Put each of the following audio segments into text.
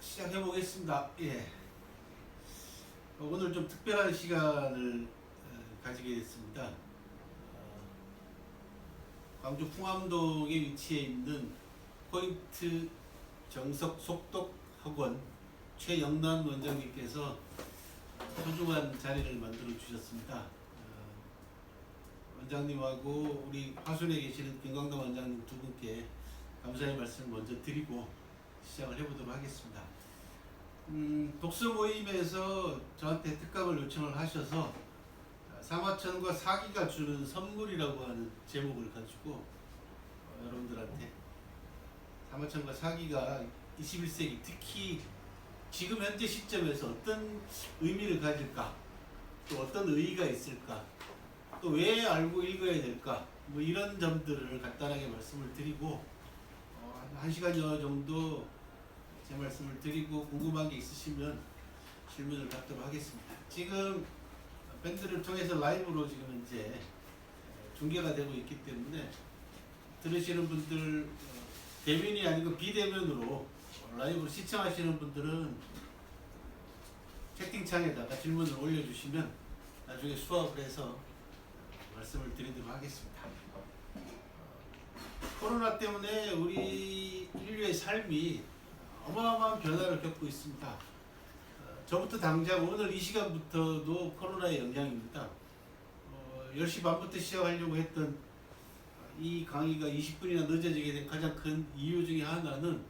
시작해 보겠습니다. 예. 오늘 좀 특별한 시간을 가지게 됐습니다. 광주 풍암동에 위치해 있는 포인트 정석 속독 학원 최영란 원장님께서 소중한 자리를 만들어 주셨습니다. 원장님하고 우리 화순에 계시는 김광남 원장님 두 분께 감사의 말씀을 먼저 드리고 시작을 해보도록 하겠습니다. 독서 모임에서 저한테 특강을 요청을 하셔서 사마천과 사기가 주는 선물이라고 하는 제목을 가지고 여러분들한테 사마천과 사기가 21세기 특히 지금 현재 시점에서 어떤 의미를 가질까, 또 어떤 의의가 있을까, 또 왜 알고 읽어야 될까, 뭐 이런 점들을 간단하게 말씀을 드리고 한 시간여 정도 제 말씀을 드리고 궁금한 게 있으시면 질문을 받도록 하겠습니다. 지금 밴드를 통해서 라이브로 지금 현재 중계가 되고 있기 때문에 들으시는 분들 대면이 아니고 비대면으로 라이브로 시청하시는 분들은 채팅창에다가 질문을 올려주시면 나중에 수업을 해서 말씀을 드리도록 하겠습니다. 코로나 때문에 우리 인류의 삶이 어마어마한 변화를 겪고 있습니다. 저부터 당장 오늘 이 시간부터도 코로나의 영향입니다. 10시 반부터 시작하려고 했던 이 강의가 20분이나 늦어지게 된 가장 큰 이유 중에 하나는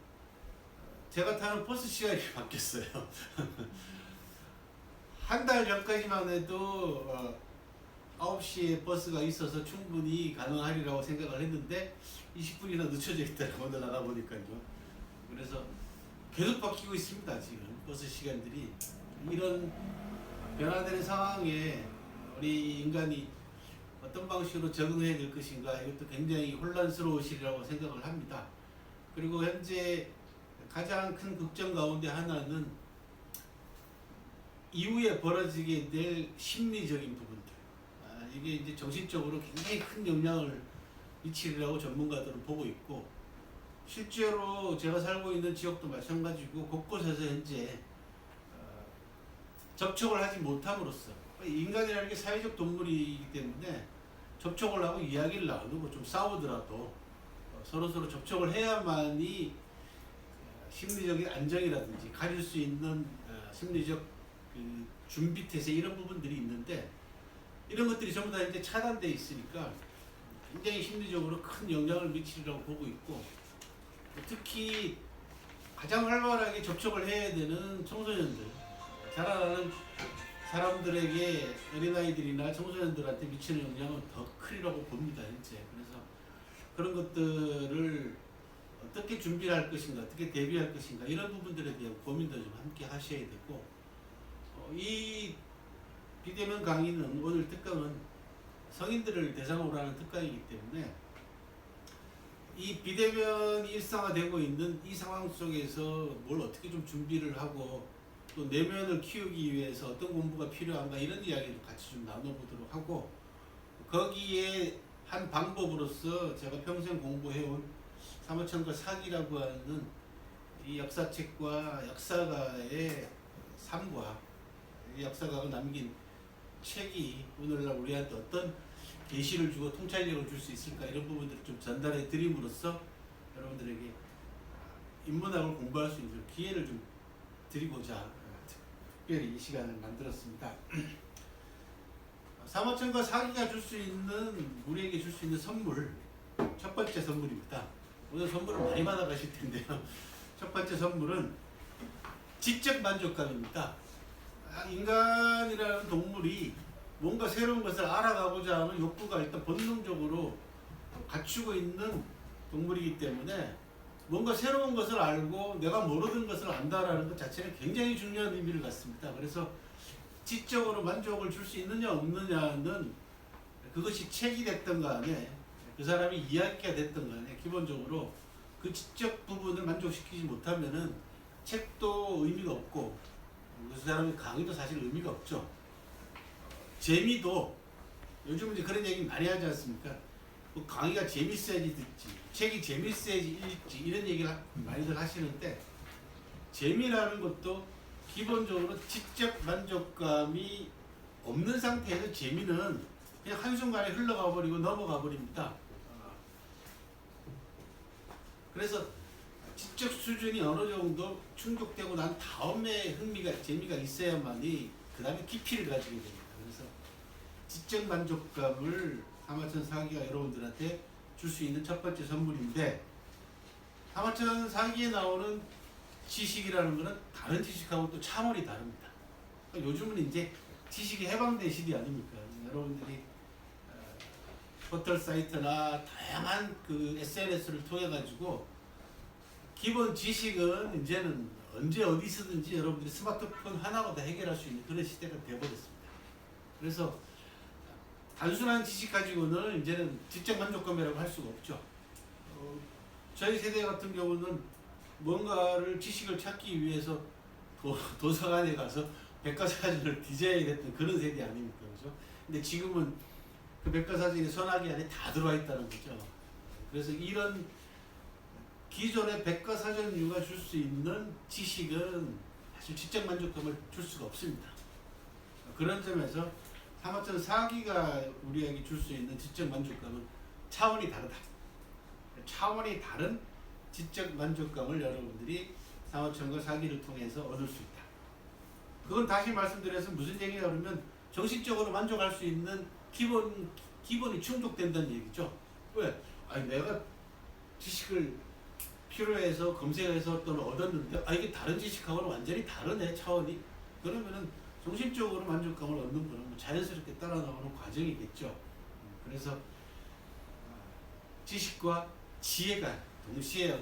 제가 타는 버스 시간이 바뀌었어요. 한 달 전까지만 해도 9시에 버스가 있어서 충분히 가능하리라고 생각을 했는데 20분이나 늦춰져 있더라고요. 오늘 나가보니까요. 그래서 계속 바뀌고 있습니다. 지금 버스 시간들이. 이런 변화되는 상황에 우리 인간이 어떤 방식으로 적응해야 될 것인가, 이것도 굉장히 혼란스러우시리라고 생각을 합니다. 그리고 현재 가장 큰 걱정 가운데 하나는 이후에 벌어지게 될 심리적인 부분들, 이게 이제 정신적으로 굉장히 큰 영향을 미치리라고 전문가들은 보고 있고, 실제로 제가 살고 있는 지역도 마찬가지고 곳곳에서 현재 접촉을 하지 못함으로써, 인간이라는 게 사회적 동물이기 때문에 접촉을 하고 이야기를 나누고 좀 싸우더라도 서로 접촉을 해야만이 심리적인 안정이라든지 가질 수 있는 심리적 준비태세, 이런 부분들이 있는데 이런 것들이 전부 다 이제 차단되어 있으니까 굉장히 심리적으로 큰 영향을 미치리라고 보고 있고, 특히 가장 활발하게 접촉을 해야 되는 청소년들, 자라나는 사람들에게, 어린아이들이나 청소년들한테 미치는 영향은 더 크리라고 봅니다, 현재. 그래서 그런 것들을 어떻게 준비를 할 것인가, 어떻게 대비할 것인가, 이런 부분들에 대한 고민도 좀 함께 하셔야 되고, 이 비대면 강의는, 오늘 특강은 성인들을 대상으로 하는 특강이기 때문에 이 비대면이 일상화되고 있는 이 상황 속에서 뭘 어떻게 좀 준비를 하고 또 내면을 키우기 위해서 어떤 공부가 필요한가, 이런 이야기를 같이 좀 나눠보도록 하고, 거기에 한 방법으로서 제가 평생 공부해온 사마천과 사기라고 하는 이 역사책과 역사가의 삶과 이 역사가가 남긴 책이 오늘날 우리한테 어떤 계시를 주고 통찰력을 줄 수 있을까, 이런 부분들을 좀 전달해 드림으로써 여러분들에게 인문학을 공부할 수 있는 기회를 좀 드리고자 특별히 이 시간을 만들었습니다. 사마천과 사기가 줄 수 있는, 우리에게 줄 수 있는 선물, 첫 번째 선물입니다. 오늘 선물을 많이 받아가실 텐데요. 첫 번째 선물은 지적 만족감입니다. 인간이라는 동물이 뭔가 새로운 것을 알아가고자 하는 욕구가 일단 본능적으로 갖추고 있는 동물이기 때문에 뭔가 새로운 것을 알고 내가 모르던 것을 안다라는 것 자체는 굉장히 중요한 의미를 갖습니다. 그래서 지적으로 만족을 줄 수 있느냐 없느냐는 그것이 책이 됐던 간에 그 사람이 이야기가 됐던 간에 기본적으로 그 지적 부분을 만족시키지 못하면은 책도 의미가 없고 그 사람의 강의도 사실 의미가 없죠. 재미도, 요즘 이제 그런 얘기 많이 하지 않습니까? 뭐 강의가 재밌어야지 듣지, 책이 재밌어야지 읽지, 이런 얘기를 많이들 하시는데 재미라는 것도 기본적으로 지적 만족감이 없는 상태에서 재미는 그냥 한순간에 흘러가 버리고 넘어가 버립니다. 그래서 지적 수준이 어느 정도 충족되고 난 다음에 재미가 있어야만이 그 다음에 깊이를 가지게 됩니다. 그래서 지적 만족감을 사마천 사기가 여러분들한테 줄 수 있는 첫 번째 선물인데, 사마천 사기에 나오는 지식이라는 것은 다른 지식하고 또 차원이 다릅니다. 요즘은 이제 지식이 해방된 시대 아닙니까? 여러분들이 포털 사이트나 다양한 그 SNS를 통해 가지고 기본 지식은 이제는 언제 어디서든지 여러분들이 스마트폰 하나로 다 해결할 수 있는 그런 시대가 되어버렸습니다. 그래서 단순한 지식 가지고는 이제는 지적 만족감이라고 할 수가 없죠. 저희 세대 같은 경우는 뭔가를 지식을 찾기 위해서 도서관에 가서 백과사전을 뒤져야 됐던 그런 세대 아닙니까? 그죠? 근데 지금은 그 백과사전이 소나기 안에 다 들어와 있다는 거죠. 그래서 이런 기존의 백과사전류가 줄 수 있는 지식은 사실 지적 만족감을 줄 수가 없습니다. 그런 점에서 사마천 사기가 우리에게 줄 수 있는 지적 만족감은 차원이 다르다. 차원이 다른 지적 만족감을 여러분들이 사마천과 사기를 통해서 얻을 수 있다. 그건 다시 말씀드려서 무슨 얘기냐 그러면 정신적으로 만족할 수 있는 기본이 충족된다는 얘기죠. 왜? 아니 내가 지식을 필요해서 검색해서 또는 얻었는데 이게 다른 지식하고는 완전히 다르네 차원이. 그러면은 정신적으로 만족감을 얻는 거는 자연스럽게 따라 나오는 과정이겠죠. 그래서 지식과 지혜가 동시에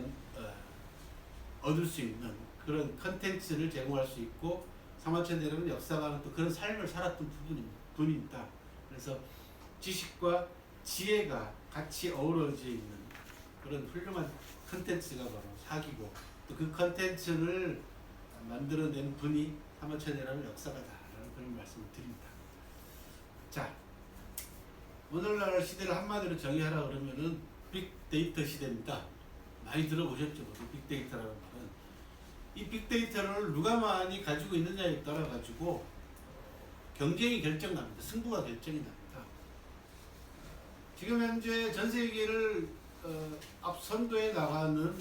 얻을 수 있는 그런 컨텐츠를 제공할 수 있고, 사마천 대령은 역사가는 또 그런 삶을 살았던 분입니다. 그래서 지식과 지혜가 같이 어우러져 있는 그런 훌륭한 컨텐츠가 바로 사기고, 또 그 컨텐츠를 만들어낸 분이 사마천이라는 역사가다라는 그런 말씀을 드립니다. 자, 오늘날 시대를 한마디로 정의하라 그러면은 빅데이터 시대입니다. 많이 들어보셨죠? 빅데이터라는 말은. 이 빅데이터를 누가 많이 가지고 있느냐에 따라 가지고 경쟁이 결정납니다. 승부가 결정이 납니다. 지금 현재 전 세계를 앞선도에 나가는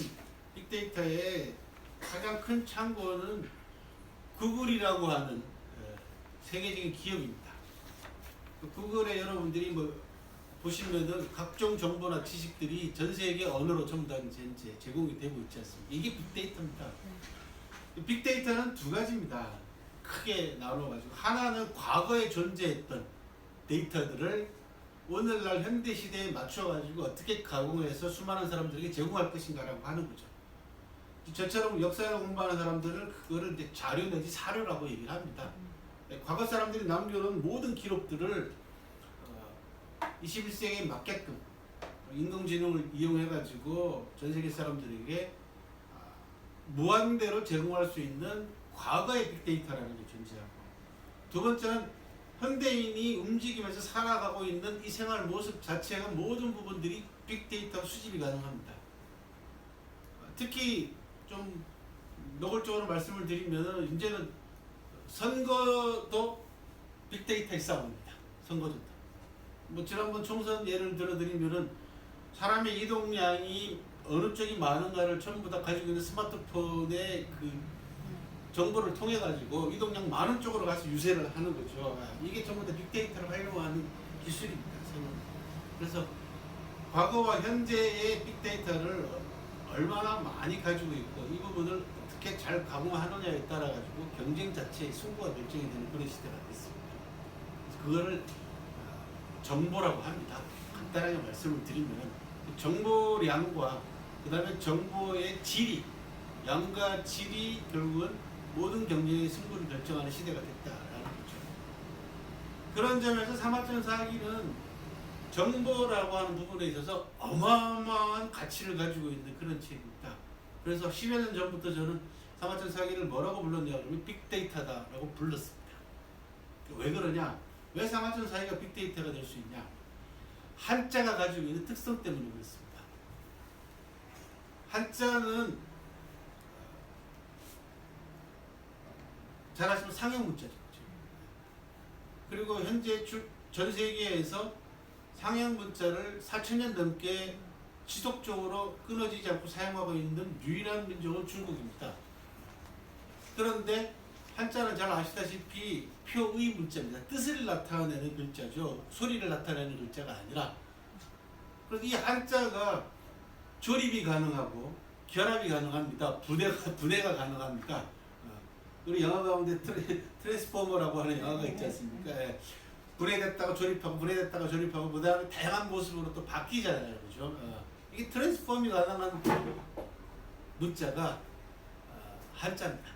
빅데이터의 가장 큰 창고는 구글이라고 하는 세계적인 기업입니다. 구글에 여러분들이 보시면은 각종 정보나 지식들이 전 세계 언어로 전부 다 이제 제공이 되고 있지 않습니까? 이게 빅데이터입니다. 빅데이터는 두 가지입니다. 크게 나눠가지고, 하나는 과거에 존재했던 데이터들을 오늘날 현대 시대에 맞춰가지고 어떻게 가공해서 수많은 사람들에게 제공할 것인가라고 하는 거죠. 저처럼 역사를 공부하는 사람들은 그거를 이제 자료 내지 사료라고 얘기를 합니다. 과거 사람들이 남겨놓은 모든 기록들을 21세기에 맞게끔 인공지능을 이용해가지고 전 세계 사람들에게 무한대로 제공할 수 있는 과거의 빅데이터라는 게 존재하고, 두 번째는 현대인이 움직이면서 살아가고 있는 이 생활 모습 자체가 모든 부분들이 빅데이터 수집이 가능합니다. 특히 좀 노골적으로 말씀을 드리면 이제는 선거도 빅데이터의 싸움입니다. 선거도. 지난번 총선 예를 들어드리면은 사람의 이동량이 어느 쪽이 많은가를 전부 다 가지고 있는 스마트폰의 그 정보를 통해 가지고 이동량 많은 쪽으로 가서 유세를 하는 거죠. 이게 전부 다 빅데이터를 활용하는 기술입니다. 그래서 과거와 현재의 빅데이터를 얼마나 많이 가지고 있고 이 부분을 어떻게 잘 가공하느냐에 따라 가지고 경쟁 자체의 승부가 결정이 되는 그런 시대가 됐습니다. 그래서 그거를 정보라고 합니다. 간단하게 말씀을 드리면 정보량과 그 다음에 정보의 질이, 양과 질이 결국은 모든 경쟁의 승부를 결정하는 시대가 됐다라는 거죠. 그런 점에서 사마천 사기는 정보라고 하는 부분에 있어서 어마어마한 가치를 가지고 있는 그런 책입니다. 그래서 10여 년 전부터 저는 사마천 사기를 뭐라고 불렀냐 그러면 빅데이터다라고 불렀습니다. 왜 그러냐? 왜 사마천 사기가 빅데이터가 될 수 있냐? 한자가 가지고 있는 특성 때문에 그렇습니다. 한자는 잘 아시면 상형 문자죠. 그리고 현재 전 세계에서 상형 문자를 4,000년 넘게 지속적으로 끊어지지 않고 사용하고 있는 유일한 민족은 중국입니다. 그런데 한자는 잘 아시다시피 표의 문자입니다. 뜻을 나타내는 글자죠. 소리를 나타내는 글자가 아니라. 그래서 이 한자가 조립이 가능하고 결합이 가능합니다. 분해가 가능합니다. 우리 영화 가운데 트랜스포머라고 하는 영화가 있지 않습니까? 예. 분해됐다가 조립하고 분해됐다가 조립하고 그 다음에 다양한 모습으로 또 바뀌잖아요. 그죠? 이게 트랜스폼이 가능한 문자가 한자입니다.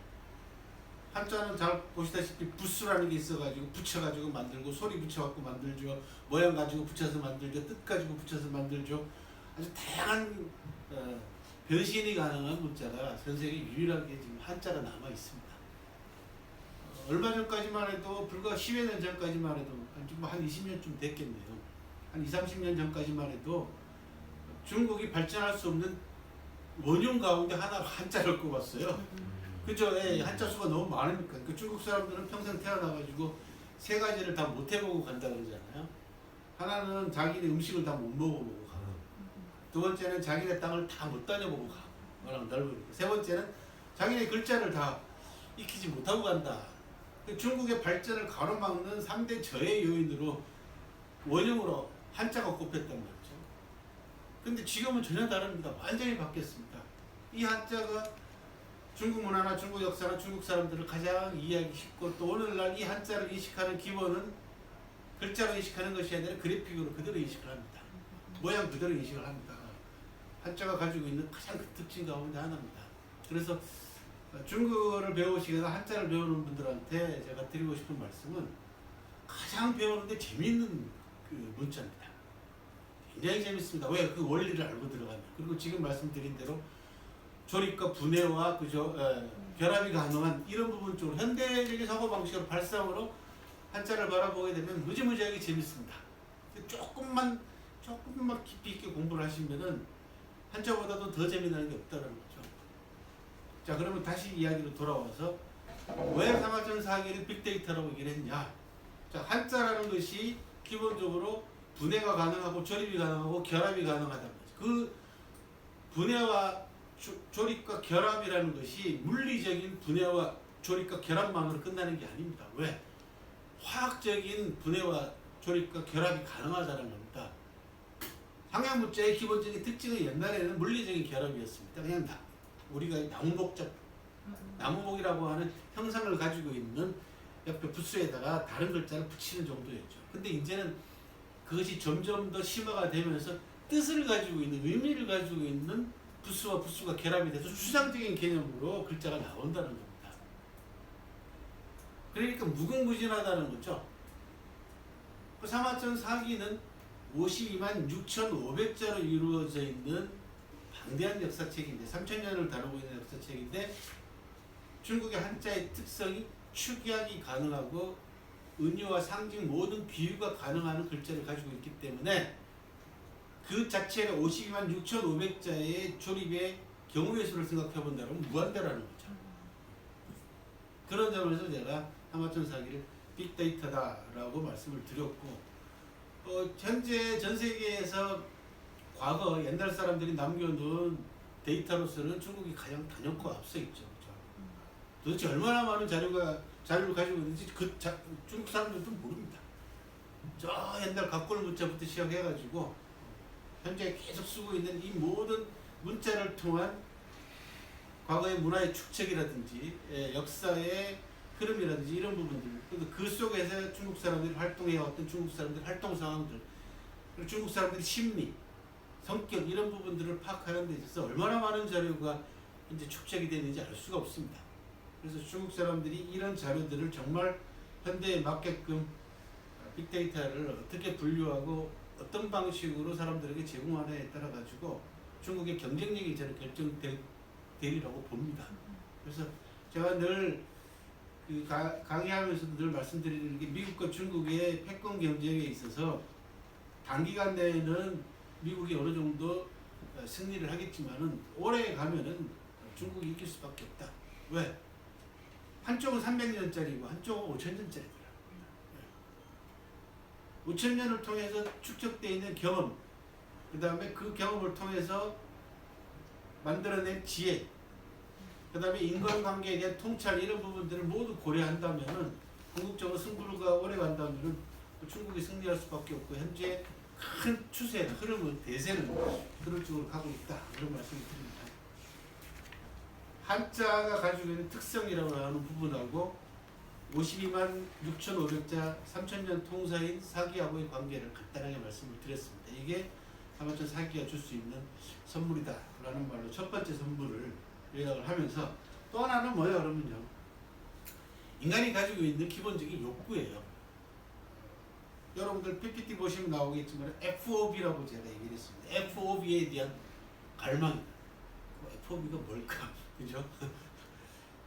한자는 잘 보시다시피 부수라는 게 있어가지고 붙여가지고 만들고 소리 붙여갖고 만들죠. 모양 가지고 붙여서 만들죠. 뜻 가지고 붙여서 만들죠. 아주 다양한 변신이 가능한 문자가 전 세계 유일하게 지금 한자가 남아 있습니다. 얼마 전까지만 해도 불과 10여 년 전까지만 해도 한 20년쯤 됐겠네요. 한 20, 30년 전까지만 해도 중국이 발전할 수 없는 원흉 가운데 하나가 한자를 꼽았어요. 그죠? 예, 한자 수가 너무 많으니까. 그 중국 사람들은 평생 태어나가지고 세 가지를 다 못 해보고 간다 그러잖아요. 하나는 자기네 음식을 다 못 먹어보고 가고, 두 번째는 자기네 땅을 다 못 다녀보고 가고, 워낙 넓으니까. 세 번째는 자기네 글자를 다 익히지 못하고 간다. 중국의 발전을 가로막는 3대 저해 요인으로 원흉으로 한자가 꼽혔단 말이죠. 근데 지금은 전혀 다릅니다. 완전히 바뀌었습니다. 이 한자가 중국 문화나 중국 역사나 중국 사람들을 가장 이해하기 쉽고, 또 오늘날 이 한자를 인식하는 기본은 글자로 인식하는 것이 아니라 그래픽으로 그대로 인식을 합니다. 모양 그대로 인식을 합니다. 한자가 가지고 있는 가장 큰 특징 가운데 하나입니다. 그래서 중국어를 배우시거나 한자를 배우는 분들한테 제가 드리고 싶은 말씀은 가장 배우는데 재미있는 그 문자입니다. 굉장히 재밌습니다. 왜? 그 원리를 알고 들어가면. 그리고 지금 말씀드린 대로 조립과 분해와 그죠 결합이 가능한 이런 부분 쪽으로 현대적인 사고방식으로 발상으로 한자를 바라보게 되면 무지무지하게 재밌습니다. 조금만 깊이 있게 공부를 하시면은 한자보다도 더 재미나는 게 없다는 거죠. 자, 그러면 다시 이야기로 돌아와서 왜 상하천 사기를 빅데이터라고 얘기를 했냐? 자, 한자라는 것이 기본적으로 분해가 가능하고 조립이 가능하고 결합이 가능하다는 거죠. 그 분해와 조립과 결합이라는 것이 물리적인 분해와 조립과 결합만으로 끝나는 게 아닙니다. 왜? 화학적인 분해와 조립과 결합이 가능하다는 겁니다. 상형 문자의 기본적인 특징은 옛날에는 물리적인 결합이었습니다. 그냥 우리가 나무목이라고 하는 형상을 가지고 있는 옆에 부수에다가 다른 글자를 붙이는 정도였죠. 근데 이제는 그것이 점점 더 심화가 되면서 뜻을 가지고 있는, 의미를 가지고 있는 부수와 부수가 결합이 돼서 추상적인 개념으로 글자가 나온다는 겁니다. 그러니까 무궁무진하다는 거죠. 그 상하천 사기는 52만 6,500자로 이루어져 있는 방대한 역사책인데, 3,000년을 다루고 있는 역사책인데, 중국의 한자의 특성이 축약이 가능하고 은유와 상징 모든 비유가 가능한 글자를 가지고 있기 때문에 그 자체가 52만 6,500자의 조립의 경우의 수를 생각해 본다면 무한대라는 거죠. 그런 점에서 제가 상하천 사기를 빅데이터다라고 말씀을 드렸고, 현재 전 세계에서 과거 옛날 사람들이 남겨놓은 데이터로서는 중국이 가장 단연코 앞서 있죠. 그렇죠? 도대체 얼마나 많은 자료를 가지고 있는지 중국 사람들도 모릅니다. 저 옛날 각골 문자부터 시작해가지고 현재 계속 쓰고 있는 이 모든 문자를 통한 과거의 문화의 축적이라든지 역사의 흐름이라든지 이런 부분들, 그 속에서 중국 사람들이 활동해왔던 중국 사람들의 활동 상황들, 그리고 중국 사람들의 심리, 성격 이런 부분들을 파악하는 데 있어서 얼마나 많은 자료가 이제 축적이 되는지 알 수가 없습니다. 그래서 중국 사람들이 이런 자료들을 정말 현대에 맞게끔 빅데이터를 어떻게 분류하고 어떤 방식으로 사람들에게 제공하느냐에 따라 가지고 중국의 경쟁력이 저는 결정되리라고 봅니다. 그래서 제가 늘 강의하면서도 늘 말씀드리는 게, 미국과 중국의 패권 경쟁에 있어서 단기간 내에는 미국이 어느 정도 승리를 하겠지만은 오래 가면은 중국이 이길 수밖에 없다. 왜? 한쪽은 300년짜리고 한쪽은 5,000년짜리더라고요. 5,000년을 통해서 축적되어 있는 경험, 그 다음에 그 경험을 통해서 만들어낸 지혜, 그 다음에 인간관계에 대한 통찰, 이런 부분들을 모두 고려한다면은 궁극적으로 승부가 오래 간다면은 중국이 승리할 수밖에 없고, 현재 큰 추세, 흐름은, 대세는 그런 쪽으로 가고 있다, 그런 말씀을 드립니다. 한자가 가지고 있는 특성이라고 하는 부분하고 52만 6,500자 3,000년 통사인 사기하고의 관계를 간단하게 말씀을 드렸습니다. 이게 사마천 사기가 줄 수 있는 선물이다 라는 말로 첫 번째 선물을 요약을 하면서, 또 하나는 뭐예요? 그러면요, 인간이 가지고 있는 기본적인 욕구예요. 여러분들 PPT 보시면 나오겠지만 FOB라고 제가 얘기를 했습니다. FOB에 대한 갈망. FOB가 뭘까? 그죠?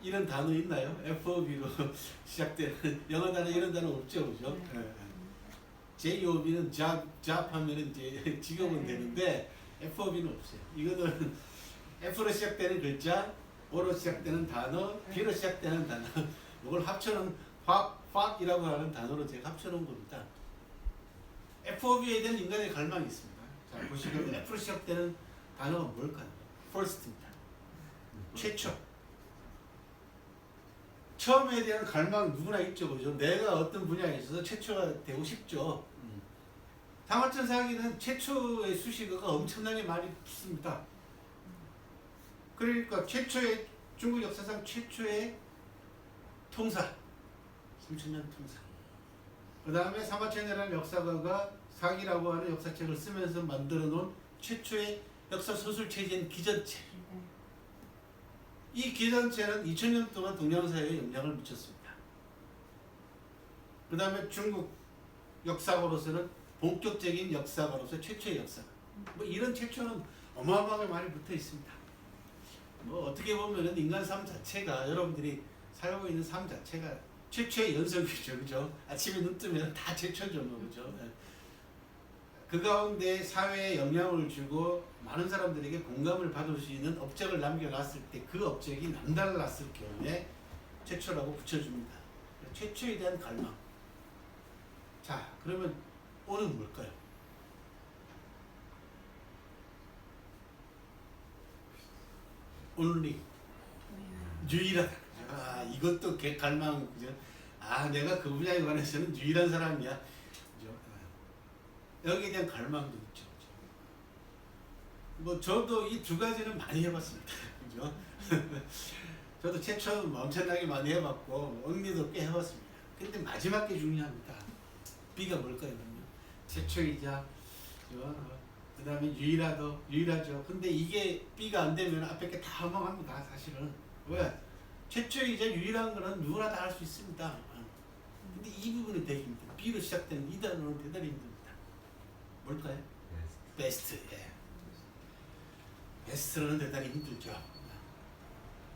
이런 단어 있나요? FOB로 시작되는 영어 단어, 이런 단어 없죠, 그죠? JOB는 job 하면은 이제 직업은 되는데 FOB는 없어요. 이거는 F로 시작되는 글자, O로 시작되는 단어, B로 시작되는 단어, 이걸 합쳐놓은 fuck이라고 하는 단어로 제가 합쳐놓은 겁니다. FOB에 대한 인간의 갈망이 있습니다. 자, 보시면 F로 시작되는 단어가 뭘까요? First입니다. 최초. 처음에 대한 갈망 누구나 있죠, 그죠? 내가 어떤 분야에 있어서 최초가 되고 싶죠. 사마천 사기는 최초의 수식어가 엄청나게 많이 붙습니다. 그러니까 최초의, 중국 역사상 최초의 통사, 3,000년 통사. 그 다음에 사마천이라는 역사가가 사기라고 하는 역사책을 쓰면서 만들어 놓은 최초의 역사 소설 체제인 기전체. 이 기전체는 2000년 동안 동양사회에 영향을 미쳤습니다. 그 다음에 중국 역사가로서는 본격적인 역사가로서 최초의 역사가. 뭐 이런 최초는 어마어마하게 많이 붙어 있습니다. 뭐 어떻게 보면은 인간 삶 자체가, 여러분들이 살고 있는 삶 자체가 최초의 연속이죠, 그죠? 아침에 눈 뜨면 다 최초죠, 뭐, 그죠? 그 가운데 사회에 영향을 주고 많은 사람들에게 공감을 받을 수 있는 업적을 남겨놨을 때 그 업적이 남달랐을 경우에 최초라고 붙여줍니다. 최초에 대한 갈망. 자, 그러면 오는 뭘까요? only, 유일하다. 아, 이것도 갈망, 그죠? 아, 내가 그 분야에 관해서는 유일한 사람이야, 그죠? 여기에 대한 갈망도 있죠, 그죠? 뭐 저도 이 두 가지는 많이 해봤습니다, 그죠? 저도 최초 엄청나게 많이 해봤고 언니도 꽤 해봤습니다. 근데 마지막 게 중요합니다. B가 뭘까요, 그러면? 최초이자, 그 다음에 유일하죠. 근데 이게 B가 안 되면 앞에 게 다 허망합니다, 사실은. 왜? 최초이자 유일한 거는 누구나 다 할 수 있습니다. 근데 이 부분은 되게 힘들어요. B로 시작되는 이 단어는 대단히 힘듭니다. 뭘까요? 베스트. 예. 베스트는 대단히 힘들죠.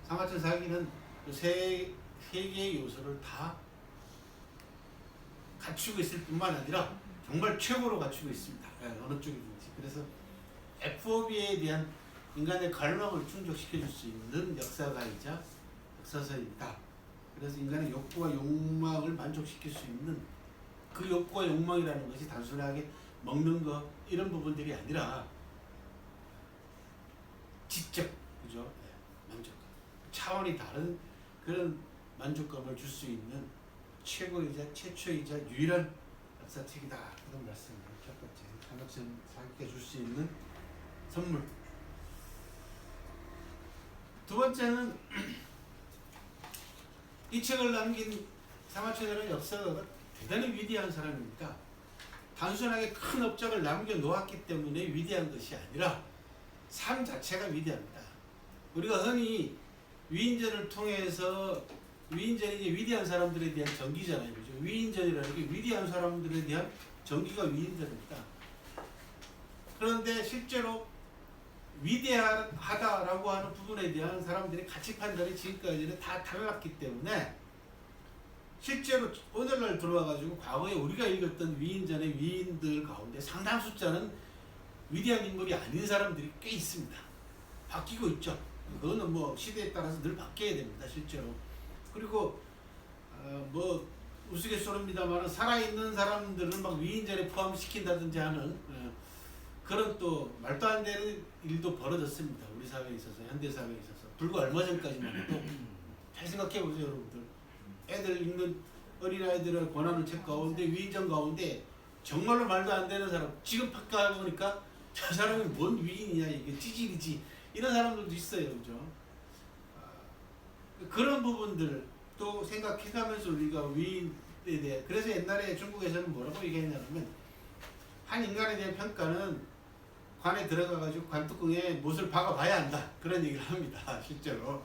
사마천 사기는 세 개의 요소를 다 갖추고 있을 뿐만 아니라 정말 최고로 갖추고 있습니다. 예, 어느 쪽이든지. 그래서 FOB에 대한 인간의 갈망을 충족시켜 줄 수 있는 역사가이자 역사서입니다. 그래서 인간의 욕구와 욕망을 만족시킬 수 있는, 그 욕구와 욕망이라는 것이 단순하게 먹는 거 이런 부분들이 아니라 지적, 그죠? 네, 만족감, 차원이 다른 그런 만족감을 줄 수 있는 최고이자 최초이자 유일한 역사책이다, 그런 말씀입니다. 첫 번째, 사마천 사기가 줄 수 있는 선물. 두 번째는 이 책을 남긴 사마천이라는 역사가가 대단히 위대한 사람입니다. 단순하게 큰 업적을 남겨놓았기 때문에 위대한 것이 아니라 삶 자체가 위대합니다. 우리가 흔히 위인전을 통해서, 위인전이 이제 위대한 사람들에 대한 전기잖아요, 그죠? 위인전이라는 게 위대한 사람들에 대한 전기가 위인전입니다. 그런데 실제로 위대하다라고 하는 부분에 대한 사람들의 가치 판단이 지금까지는 다 달랐기 때문에 실제로 오늘날 들어와가지고 과거에 우리가 읽었던 위인전의 위인들 가운데 상당 숫자는 위대한 인물이 아닌 사람들이 꽤 있습니다. 바뀌고 있죠. 그거는 뭐 시대에 따라서 늘 바뀌어야 됩니다, 실제로. 그리고 뭐 우스갯소리입니다만 살아있는 사람들은 막 위인전에 포함시킨다든지 하는 그런 또 말도 안 되는 일도 벌어졌습니다. 우리 사회에 있어서, 현대 사회에 있어서. 불과 얼마 전까지만 해도 잘 생각해 보세요, 여러분들. 애들 읽는 어린아이들의 권하는 책 가운데, 위인전 가운데 정말로 말도 안 되는 사람, 지금 평가해보니까 저 사람이 뭔 위인이냐, 이게 찌질이지, 이런 사람들도 있어요. 그죠? 그런 부분들 또 생각해가면서 우리가 위인에 대해, 그래서 옛날에 중국에서는 뭐라고 얘기했냐면, 한 인간에 대한 평가는 관에 들어가가지고 관뚜껑에 못을 박아봐야 한다, 그런 얘기를 합니다. 실제로.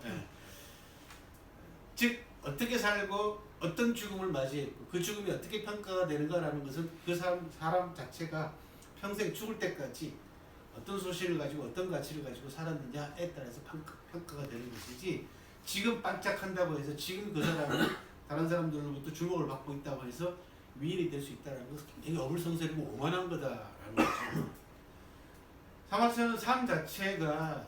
즉 어떻게 살고 어떤 죽음을 맞이했고 그 죽음이 어떻게 평가가 되는가라는 것은 그 사람 자체가 평생 죽을 때까지 어떤 소신을 가지고 어떤 가치를 가지고 살았느냐에 따라서 평가가 되는 것이지, 지금 반짝한다고 해서 지금 그 사람이 다른 사람들로부터 주목을 받고 있다고 해서 위인이 될 수 있다는 것은 굉장히 어불성설이고 오만한 거다라는 거죠. 사마천은 삶 자체가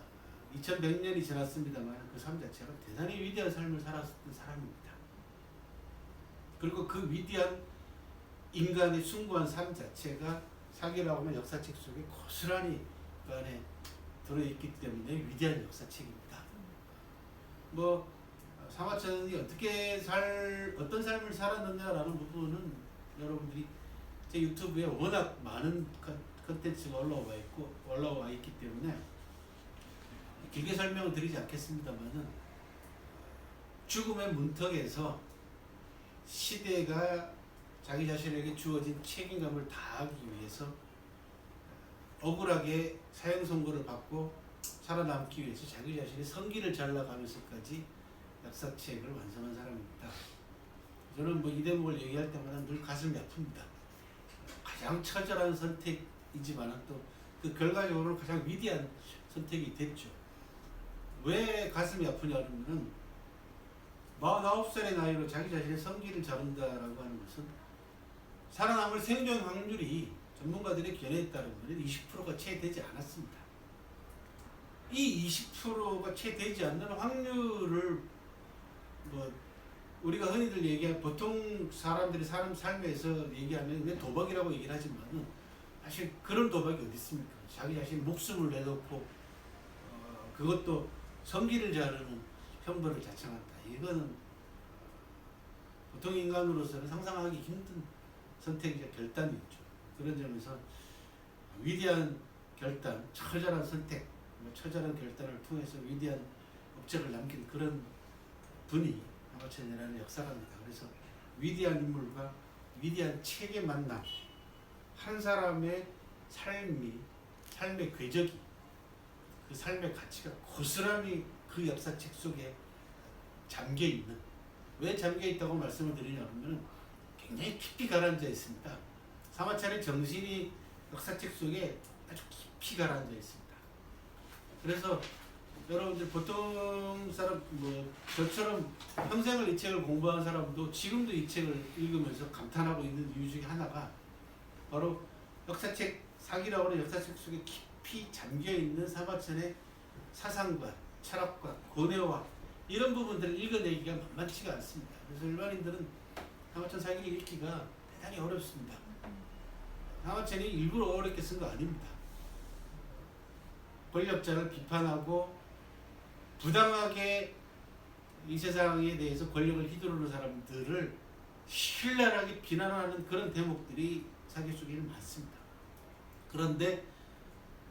2100년이 지났습니다만 그 삶 자체가 대단히 위대한 삶을 살았던 사람입니다. 그리고 그 위대한 인간의 숭고한 삶 자체가 사기라고 하면 역사책 속에 고스란히 그 안에 들어있기 때문에 위대한 역사책입니다. 뭐 사마천이 어떤 삶을 살았느냐라는 부분은 여러분들이 제 유튜브에 워낙 많은 컨텐츠가 올라와 있기 때문에 길게 설명을 드리지 않겠습니다만은, 죽음의 문턱에서 시대가 자기 자신에게 주어진 책임감을 다하기 위해서 억울하게 사형 선고를 받고 살아남기 위해서 자기 자신의 성기를 잘라가면서까지 역사책을 완성한 사람입니다. 저는 뭐 이 대목을 얘기할 때마다 늘 가슴이 아픕니다. 가장 처절한 선택이지만 또 그 결과적으로 가장 위대한 선택이 됐죠. 왜 가슴이 아프냐 그러면은 49살의 나이로 자기 자신의 성기를 자른다라고 하는 것은 살아남을 생존 확률이 전문가들의 견해에 따르면 20%가 채 되지 않았습니다. 이 20%가 채 되지 않는 확률을 뭐 우리가 흔히들 얘기하는, 보통 사람들이 사람 삶에서 얘기하면 왜 도박이라고 얘기를 하지만은 사실 그런 도박이 어디 있습니까? 자기 자신 목숨을 내놓고 그것도 성기를 자르는 형벌을 자청한다. 이거는 보통 인간으로서는 상상하기 힘든 선택이자 결단이었죠. 그런 점에서 위대한 결단, 처절한 선택, 처절한 결단을 통해서 위대한 업적을 남긴 그런 분이 사마천이라는 역사가입니다. 그래서 위대한 인물과 위대한 책의 만남, 한 사람의 삶의 궤적이, 그 삶의 가치가 고스란히 그 역사책 속에 잠겨있는, 왜 잠겨있다고 말씀을 드리냐면 굉장히 깊이 가라앉아 있습니다. 사마천의 정신이 역사책 속에 아주 깊이 가라앉아 있습니다. 그래서 여러분들 보통 사람, 뭐 저처럼 평생을 이 책을 공부한 사람도 지금도 이 책을 읽으면서 감탄하고 있는 이유 중에 하나가 바로 역사책, 사기라고 하는 역사책 속에 깊이 잠겨있는 사마천의 사상과 철학과 고뇌와 이런 부분들을 읽어내기가 만만치가 않습니다. 그래서 일반인들은 사마천 사기를 읽기가 대단히 어렵습니다. 사마천이 일부러 어렵게 쓴 거 아닙니다. 권력자를 비판하고 부당하게 이 세상에 대해서 권력을 휘두르는 사람들을 신랄하게 비난하는 그런 대목들이 사기 속에는 많습니다. 그런데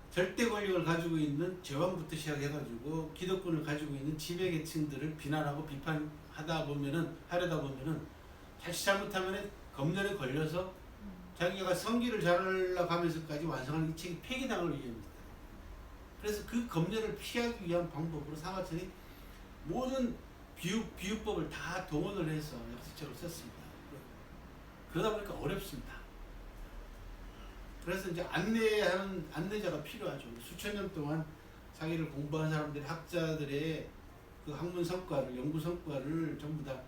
절대 권력을 가지고 있는 제왕부터 시작해가지고 기득권을 가지고 있는 지배계층들을 비난하고 비판하다 보면은, 하려다 보면은 자칫 잘못하면 검열에 걸려서 자기가 성기를 잘라가면서까지 완성하는 이 책이 폐기당할 위험입니다. 그래서 그 검열을 피하기 위한 방법으로 사마천이 모든 비유법을 다 동원을 해서 역사책을 썼습니다. 그러다 보니까 어렵습니다. 그래서 이제 안내하는 안내자가 필요하죠. 수천 년 동안 사기를 공부한 사람들이, 학자들의 그 학문 성과를, 연구 성과를 전부 다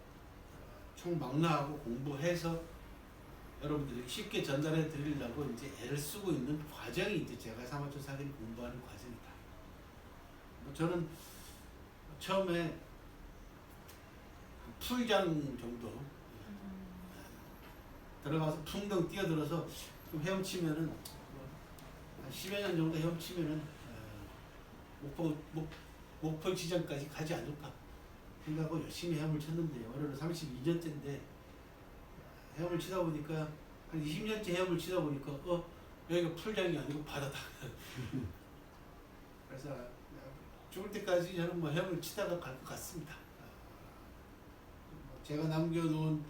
총망라하고 공부해서 여러분들이 쉽게 전달해 드리려고 이제 애를 쓰고 있는 과정이 이제 제가 사마천 사기를 공부하는 과정이다. 저는 처음에 풀장 정도 들어가서 풍덩 뛰어들어서 좀 헤엄치면은 한 10여 년 정도 헤엄치면은 목표 지점까지 가지 않을까 생각하고 열심히 헤엄을 쳤는데 올해는 32년째인데 헤엄을 치다 보니까 한 20년째 헤엄을 치다 보니까 여기가 풀장이 아니고 바다다. 그래서 죽을 때까지 저는 뭐 헤엄을 치다가 갈 것 같습니다. 제가 남겨놓은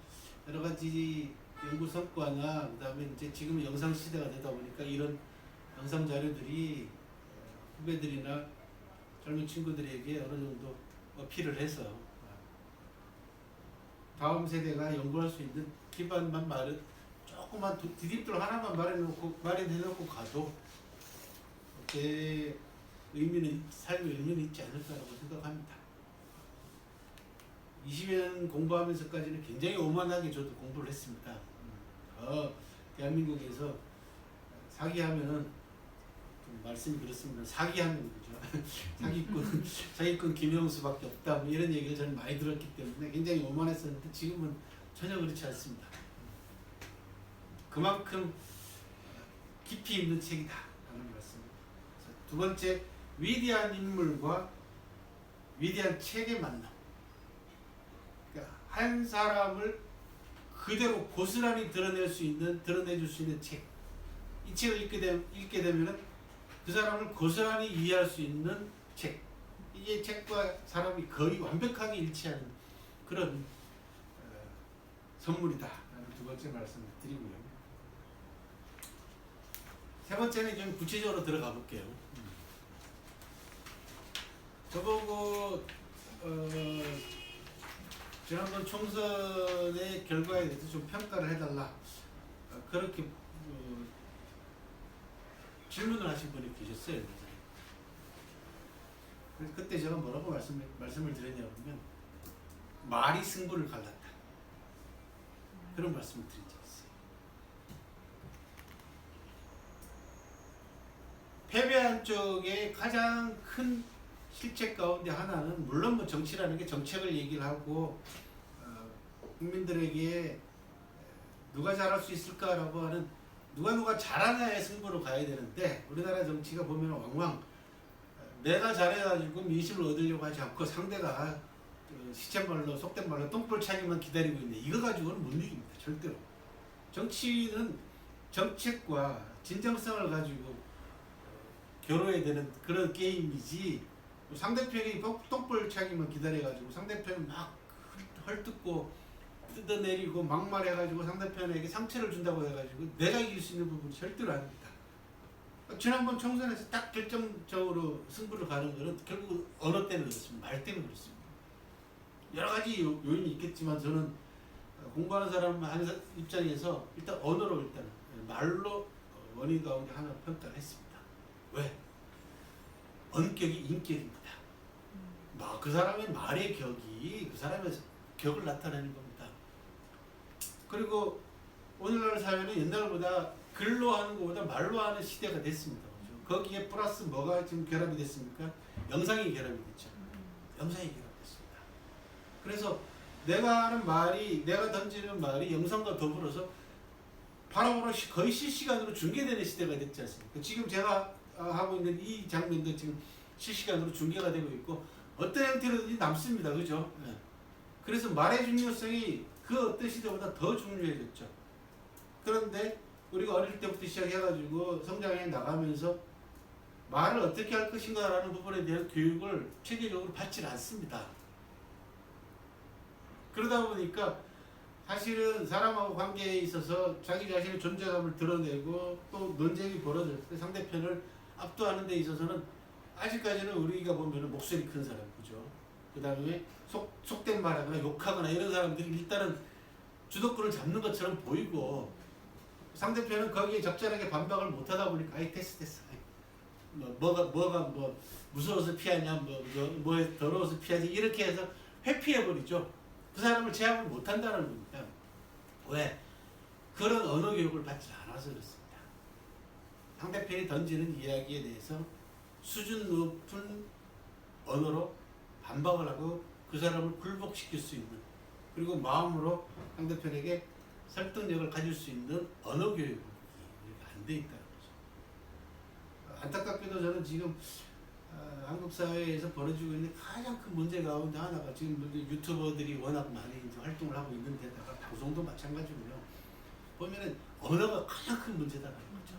여러 가지 연구 성과나 그다음에 이제 지금 영상 시대가 되다 보니까 이런 영상 자료들이 후배들이나 젊은 친구들에게 어느 정도 어필을 해서 다음 세대가 연구할 수 있는 기반만 조금만 디딤돌 하나만 마련해놓고 가도 제 삶의 의미는 있지 않을까라고 생각합니다. 20여 년 공부하면서까지는 굉장히 오만하게 저도 공부를 했습니다. 대한민국에서 사기하면은 좀 말씀이 그렇습니다. 사기하면 그죠? 사기꾼 김영수밖에 없다. 뭐 이런 얘기를 저는 많이 들었기 때문에 굉장히 오만했었는데 지금은 전혀 그렇지 않습니다. 그만큼 깊이 있는 책이다라는 말씀입니다. 두 번째, 위대한 인물과 위대한 책의 만남. 그러니까 한 사람을 그대로 고스란히 드러내줄 수 있는 책. 이 책을 읽게 되면 그 사람을 고스란히 이해할 수 있는 책. 이게 책과 사람이 거의 완벽하게 일치하는 그런 선물이다라는 두 번째 말씀을 드리고요. 세 번째는 좀 구체적으로 들어가 볼게요. 저보고 지난번 총선의 결과에 대해서 좀 평가를 해달라 그렇게 질문을 하신 분이 계셨어요. 그래서 그때 제가 뭐라고 말씀을 드렸냐면 말이 승부를 갈랐다 그런 말씀을 드린 적이 있어요. 패배한 쪽에 가장 큰 실책 가운데 하나는 물론 뭐 정치라는 게 정책을 얘기를 하고 국민들에게 누가 잘할 수 있을까라고 하는 누가 잘하냐의 승부로 가야 되는데 우리나라 정치가 보면 왕왕 내가 잘해가지고 민심을 얻으려고 하지 않고 상대가 시쳇말로 속된 말로 똥볼 차기만 기다리고 있네. 이거 가지고는 못 이깁니다. 절대로. 정치는 정책과 진정성을 가지고 겨뤄야 되는 그런 게임이지 상대편이 똥볼 차기만 기다려가지고 상대편을 막 헐뜯고 뜯어내리고 막말해가지고 상대편에게 상처를 준다고 해가지고 내가 이길 수 있는 부분이 절대로 아닙니다. 지난번 총선에서 딱 결정적으로 승부를 가는 거는 결국 언어 때문에 그렇습니다. 말 때문에 그렇습니다. 여러 가지 요인이 있겠지만 저는 공부하는 사람 입장에서 일단 언어로 일단 말로 원인 가운데 하나 평가를 했습니다. 왜? 언격이 인격입니다. 그 사람의 말의 격이 그 사람의 격을 나타내는 겁니다. 그리고 오늘날 사회는 옛날보다 글로 하는 것보다 말로 하는 시대가 됐습니다. 그렇죠? 거기에 플러스 뭐가 지금 결합이 됐습니까? 영상이 결합이 됐죠. 영상이 결합됐습니다. 그래서 내가 하는 말이, 내가 던지는 말이 영상과 더불어서 바로바로 거의 실시간으로 중계되는 시대가 됐지 않습니까? 지금 제가 하고 있는 이 장면도 지금 실시간으로 중계가 되고 있고 어떤 형태로든지 남습니다. 그죠? 네. 그래서 말의 중요성이 그 어떤 시대보다 더 중요해졌죠. 그런데 우리가 어릴 때부터 시작해가지고 성장해 나가면서 말을 어떻게 할 것인가라는 부분에 대한 교육을 체계적으로 받지 않습니다. 그러다 보니까 사실은 사람하고 관계에 있어서 자기 자신의 존재감을 드러내고 또 논쟁이 벌어질 때 상대편을 압도하는 데 있어서는 아직까지는 우리가 보면 목소리 큰 사람, 그죠? 그 다음에 속된 말하거나 욕하거나 이런 사람들이 일단은 주도권을 잡는 것처럼 보이고 상대편은 거기에 적절하게 반박을 못하다 보니까 아이 됐어. 뭐가 무서워서 피하냐, 뭐 더러워서 피하지 이렇게 해서 회피해버리죠. 그 사람을 제압을 못한다는 겁니다. 왜? 그런 언어 교육을 받지 않아서 그렇습니다. 상대편이 던지는 이야기에 대해서 수준 높은 언어로 반박을 하고 그 사람을 굴복시킬 수 있는 그리고 마음으로 상대편에게 설득력을 가질 수 있는 언어 교육이 이렇게 안 돼 있다는 거죠. 안타깝게도 저는 지금 한국 사회에서 벌어지고 있는 가장 큰 문제 가운데 하나가 지금 유튜버들이 워낙 많이 이제 활동을 하고 있는 데다가 방송도 마찬가지고요. 보면은 언어가 가장 큰 문제다라는 거죠.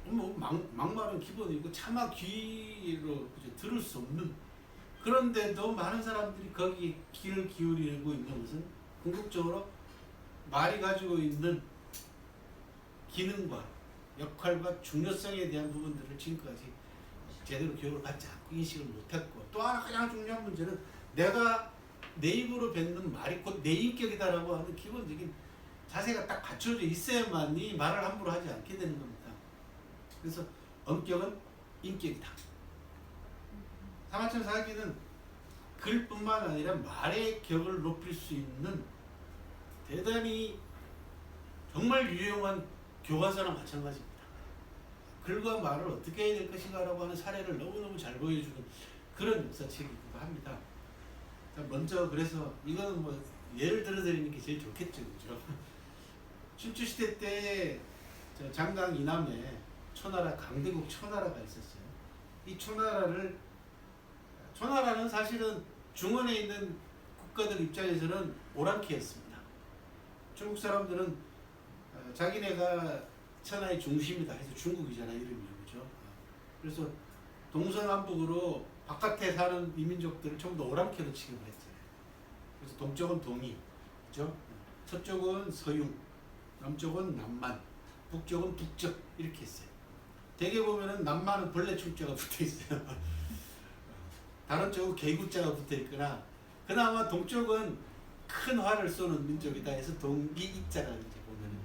네. 뭐 막말은 기본이고 차마 귀로 이제 들을 수 없는, 그런데도 많은 사람들이 거기에 귀를 기울이고 있는 것은 궁극적으로 말이 가지고 있는 기능과 역할과 중요성에 대한 부분들을 지금까지 제대로 교육을 받지 않고 인식을 못했고, 또 하나 가장 중요한 문제는 내가 내 입으로 뱉는 말이 곧 내 인격이다라고 하는 기본적인 자세가 딱 갖춰져 있어야만이 말을 함부로 하지 않게 되는 겁니다. 그래서 엄격은 인격이다. 사마천 사기는 글뿐만 아니라 말의 격을 높일 수 있는 대단히 정말 유용한 교과서나 마찬가지입니다. 글과 말을 어떻게 해야 될 것인가라고 하는 사례를 너무너무 잘 보여주는 그런 역사책이기도 합니다. 자, 먼저 그래서 이거는 뭐 예를 들어 드리는 게 제일 좋겠죠, 그죠? 춘추시대 때 장강 이남에 초나라, 강대국 초나라가 있었어요. 이 초나라는 사실은 중원에 있는 국가들 입장에서는 오랑캐였습니다. 중국 사람들은 자기네가 천하의 중심이다 해서 중국이잖아, 이름이. 그죠? 그래서 동서남북으로 바깥에 사는 이민족들을 전부 다 오랑캐로 취급을 했어요. 그래서 동쪽은 동이, 그죠? 서쪽은 서융, 남쪽은 남만, 북쪽은 북적, 이렇게 했어요. 대개 보면은 남만은 벌레 축자가 붙어 있어요. 다른 쪽은 개구자가 붙어 있거나, 그나마 동쪽은 큰 활을 쏘는 민족이다 해서 동기 입자가 이제 보면은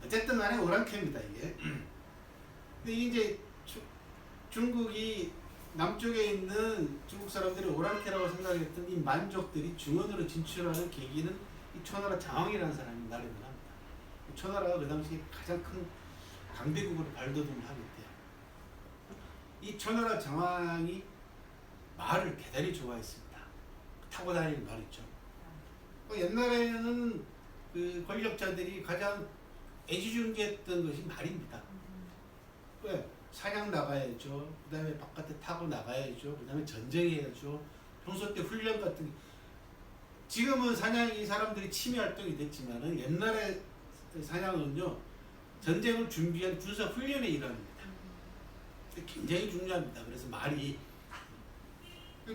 어쨌든 간에 오랑캐입니다, 이게. 근데 이제 중국이 남쪽에 있는 중국 사람들이 오랑캐라고 생각했던 이 만족들이 중원으로 진출하는 계기는 이 초나라 장왕이라는 사람이 나름을 합니다. 초나라가 그 당시에 가장 큰 강대국으로 발돋움을 하게 돼요. 이 초나라 장왕이 말을 대단히 좋아했습니다. 타고 다니는 말 있죠. 옛날에는 그 권력자들이 가장 애지중지했던 것이 말입니다. 왜? 사냥 나가야죠. 그 다음에 바깥에 타고 나가야죠. 그 다음에 전쟁해야죠. 평소 때 훈련 같은 게. 지금은 사냥이 사람들이 취미 활동이 됐지만은 옛날에 사냥은요, 전쟁을 준비한 군사 훈련의 일환입니다. 굉장히 중요합니다. 그래서 말이.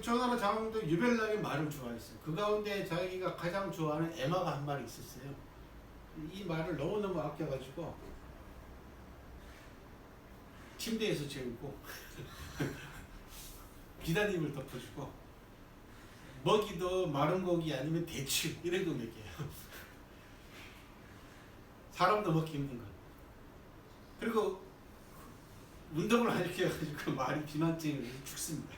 초나라 장왕도 유별나게 말을 좋아했어요. 그 가운데 자기가 가장 좋아하는 에마가 한 마리 있었어요. 이 말을 너무너무 아껴가지고 침대에서 재우고 기단임을 덮어주고 먹이도 마른 고기 아니면 대추 이런 거 먹여요. 사람도 먹기 힘든 거. 그리고 운동을 안 시켜가지고 말이 비만증으로 죽습니다.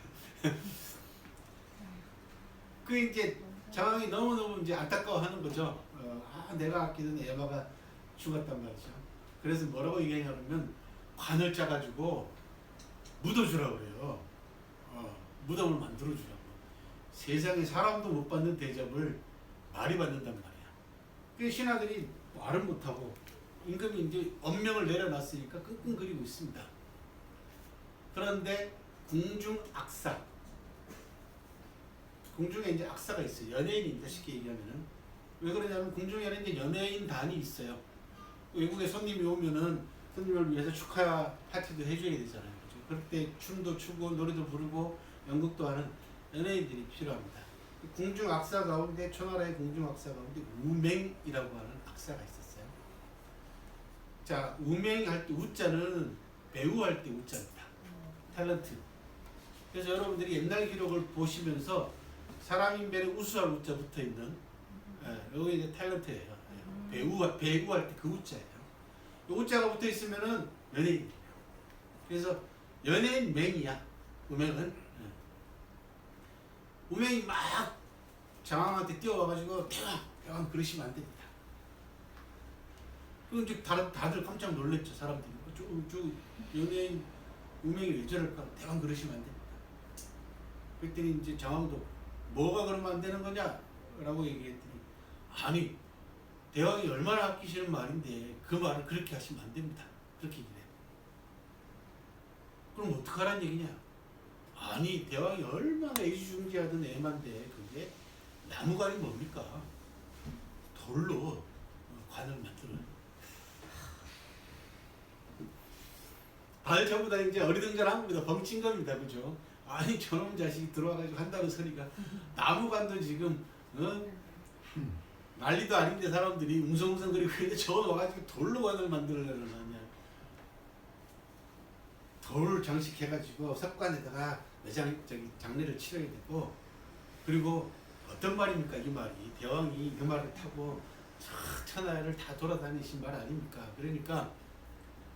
그 이제 장왕이 너무너무 이제 안타까워하는 거죠. 내가 아끼던 에마가 죽었단 말이죠. 그래서 뭐라고 얘기하냐면 관을 짜가지고 묻어주라고 그래요. 무덤을 만들어주라고. 세상에 사람도 못 받는 대접을 말이 받는단 말이야. 그 신하들이 말을 못하고 임금이 이제 엄명을 내려놨으니까 끙끙거리고 있습니다. 그런데 궁중악사, 궁중에 이제 악사가 있어요. 연예인입니다. 쉽게 얘기하면은. 왜 그러냐면 궁중에는 이제 연예인단이 있어요. 외국에 손님이 오면은 손님을 위해서 축하 파티도 해줘야 되잖아요. 그렇죠? 그럴 때 춤도 추고 노래도 부르고 연극도 하는 연예인들이 필요합니다. 궁중 악사 가운데, 초나라의 궁중 악사 가운데 우맹이라고 하는 악사가 있었어요. 자, 우맹할 때 우자는 배우할 때 우자입니다. 탤런트. 그래서 여러분들이 옛날 기록을 보시면서 사람인별에 우수할 우자 붙어 있는, 여기 이제 탤런트예요. 배우할 때 그 우자예요. 우자가 붙어 있으면은 연예인. 그래서 연예인 맹이야. 우맹은. 우맹이 막 장왕한테 뛰어와가지고 대왕 그러시면 안 됩니다. 그럼 이제 다들 깜짝 놀랐죠, 사람들이. 저 연예인 우맹이 왜 저럴까? 대왕 그러시면 안 됩니다. 그랬더니 이제 장왕도 뭐가 그러면 안 되는 거냐? 라고 얘기했더니 아니 대왕이 얼마나 아끼시는 말인데 그 말을 그렇게 하시면 안 됩니다. 그렇게 얘기해요. 그럼 어떡하란 얘기냐? 아니 대왕이 얼마나 애지중지하던 애만데 그게 나무관이 뭡니까? 돌로 관을 만들어요. 다들 전부 다 이제 어리둥절한 겁니다. 벙친 겁니다. 그죠? 아니 저놈 자식이 들어와가지고 한다는 소리가 나무관도 지금 난리도 아닌데 사람들이 웅성웅성거리고 있는데 저 와가지고 돌로 관을 만들려고 하냐. 돌을 장식해가지고 석관에다가 장례를 치러야 되고 그리고 어떤 말입니까 이 말이 대왕이 그 말을 타고 천하를 다 돌아다니신 말 아닙니까? 그러니까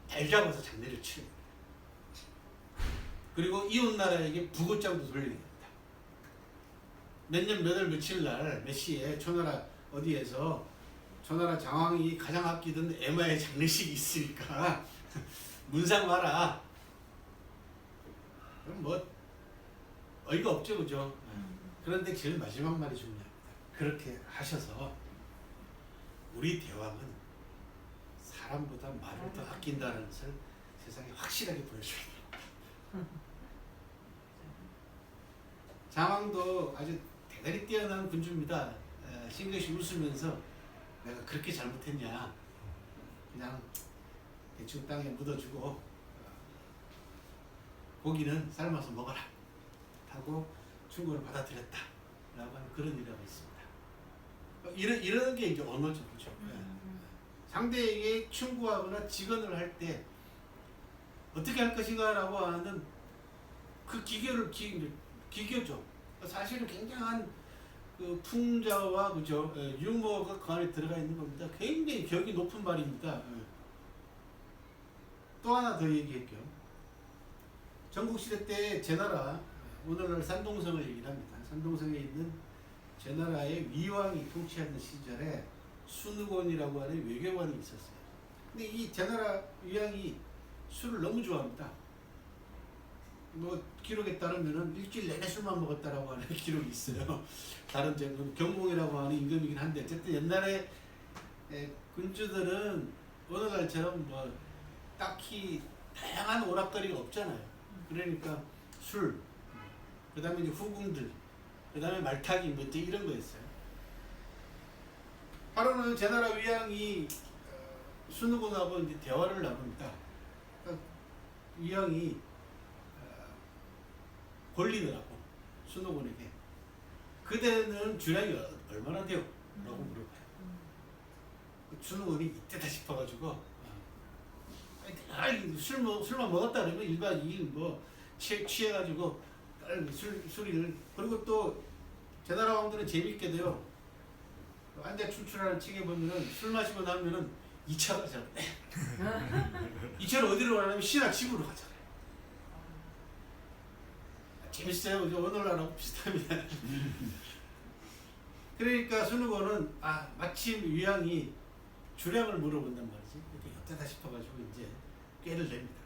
달 잡아서 장례를 치러야 됩니다. 그리고 이웃 나라에게 부고장도 돌려야 됩니다. 몇 년 몇 월 며칠 날 몇 시에 초나라 어디에서 초나라 장왕이 가장 아끼던 에마의 장례식이 있으니까 문상 와라. 그럼 뭐 어이가 없죠, 그죠? 그런데 제일 마지막 말이 중요합니다. 그렇게 하셔서 우리 대왕은 사람보다 말을 더 아낀다는 것을 세상에 확실하게 보여줘야 됩니다. 장왕도 아주 대단히 뛰어난 군주입니다. 싱긋이 웃으면서 내가 그렇게 잘못했냐 그냥 대충 땅에 묻어주고 고기는 삶아서 먹어라 하고 충고를 받아들였다 라고 하는 그런 일화가 있습니다. 이런 게 이제 언어죠. 그렇죠? 상대에게 충고하거나 직언을 할 때 어떻게 할 것인가 라고 하는 그 기교죠. 사실은 굉장한 그 풍자와 그죠 유머가 그 안에 들어가 있는 겁니다. 굉장히 격이 높은 말입니다. 또 하나 더 얘기할게요. 전국시대 때 제나라 오늘날 산동성을 얘기를 합니다. 산동성에 있는 제나라의 위왕이 통치하는 시절에 순우곤이라고 하는 외교관이 있었어요. 근데 이 제나라 위왕이 술을 너무 좋아합니다. 뭐 기록에 따르면은 일주일 내내 술만 먹었다라고 하는 기록이 있어요. 다른 경공이라고 하는 임금이긴 한데 어쨌든 옛날에 군주들은 오늘날처럼 뭐 딱히 다양한 오락거리가 없잖아요. 그러니까 술, 그 다음에 이제 후궁들, 그 다음에 말타기 뭐 이런 거였어요. 하루는 제나라 위왕이 순우군하고 이제 대화를 나눕니다. 그러니까 위왕이 권리더라고 순우군에게 그대는 주량이 얼마나 돼요? 라고 물어봐요. 순우군이 이때다 싶어가지고 술만 먹었다 그러면 1박 2일 뭐 취해가지고 술이를 그리고 또 제나라 왕들은 재밌게도요 앉아 춤추라는 책에 보면은 술 마시고 나면은 2차 가잖아요. 2차를 어디로 가냐면 신하 집으로 가잖아요. 재밌어요. 오늘날하고 비슷합니다. 그러니까 순우곤은 마침 위왕이 주량을 물어본단 말이지. 이렇게 엿대다 싶어가지고 이제 꾀를 냅니다.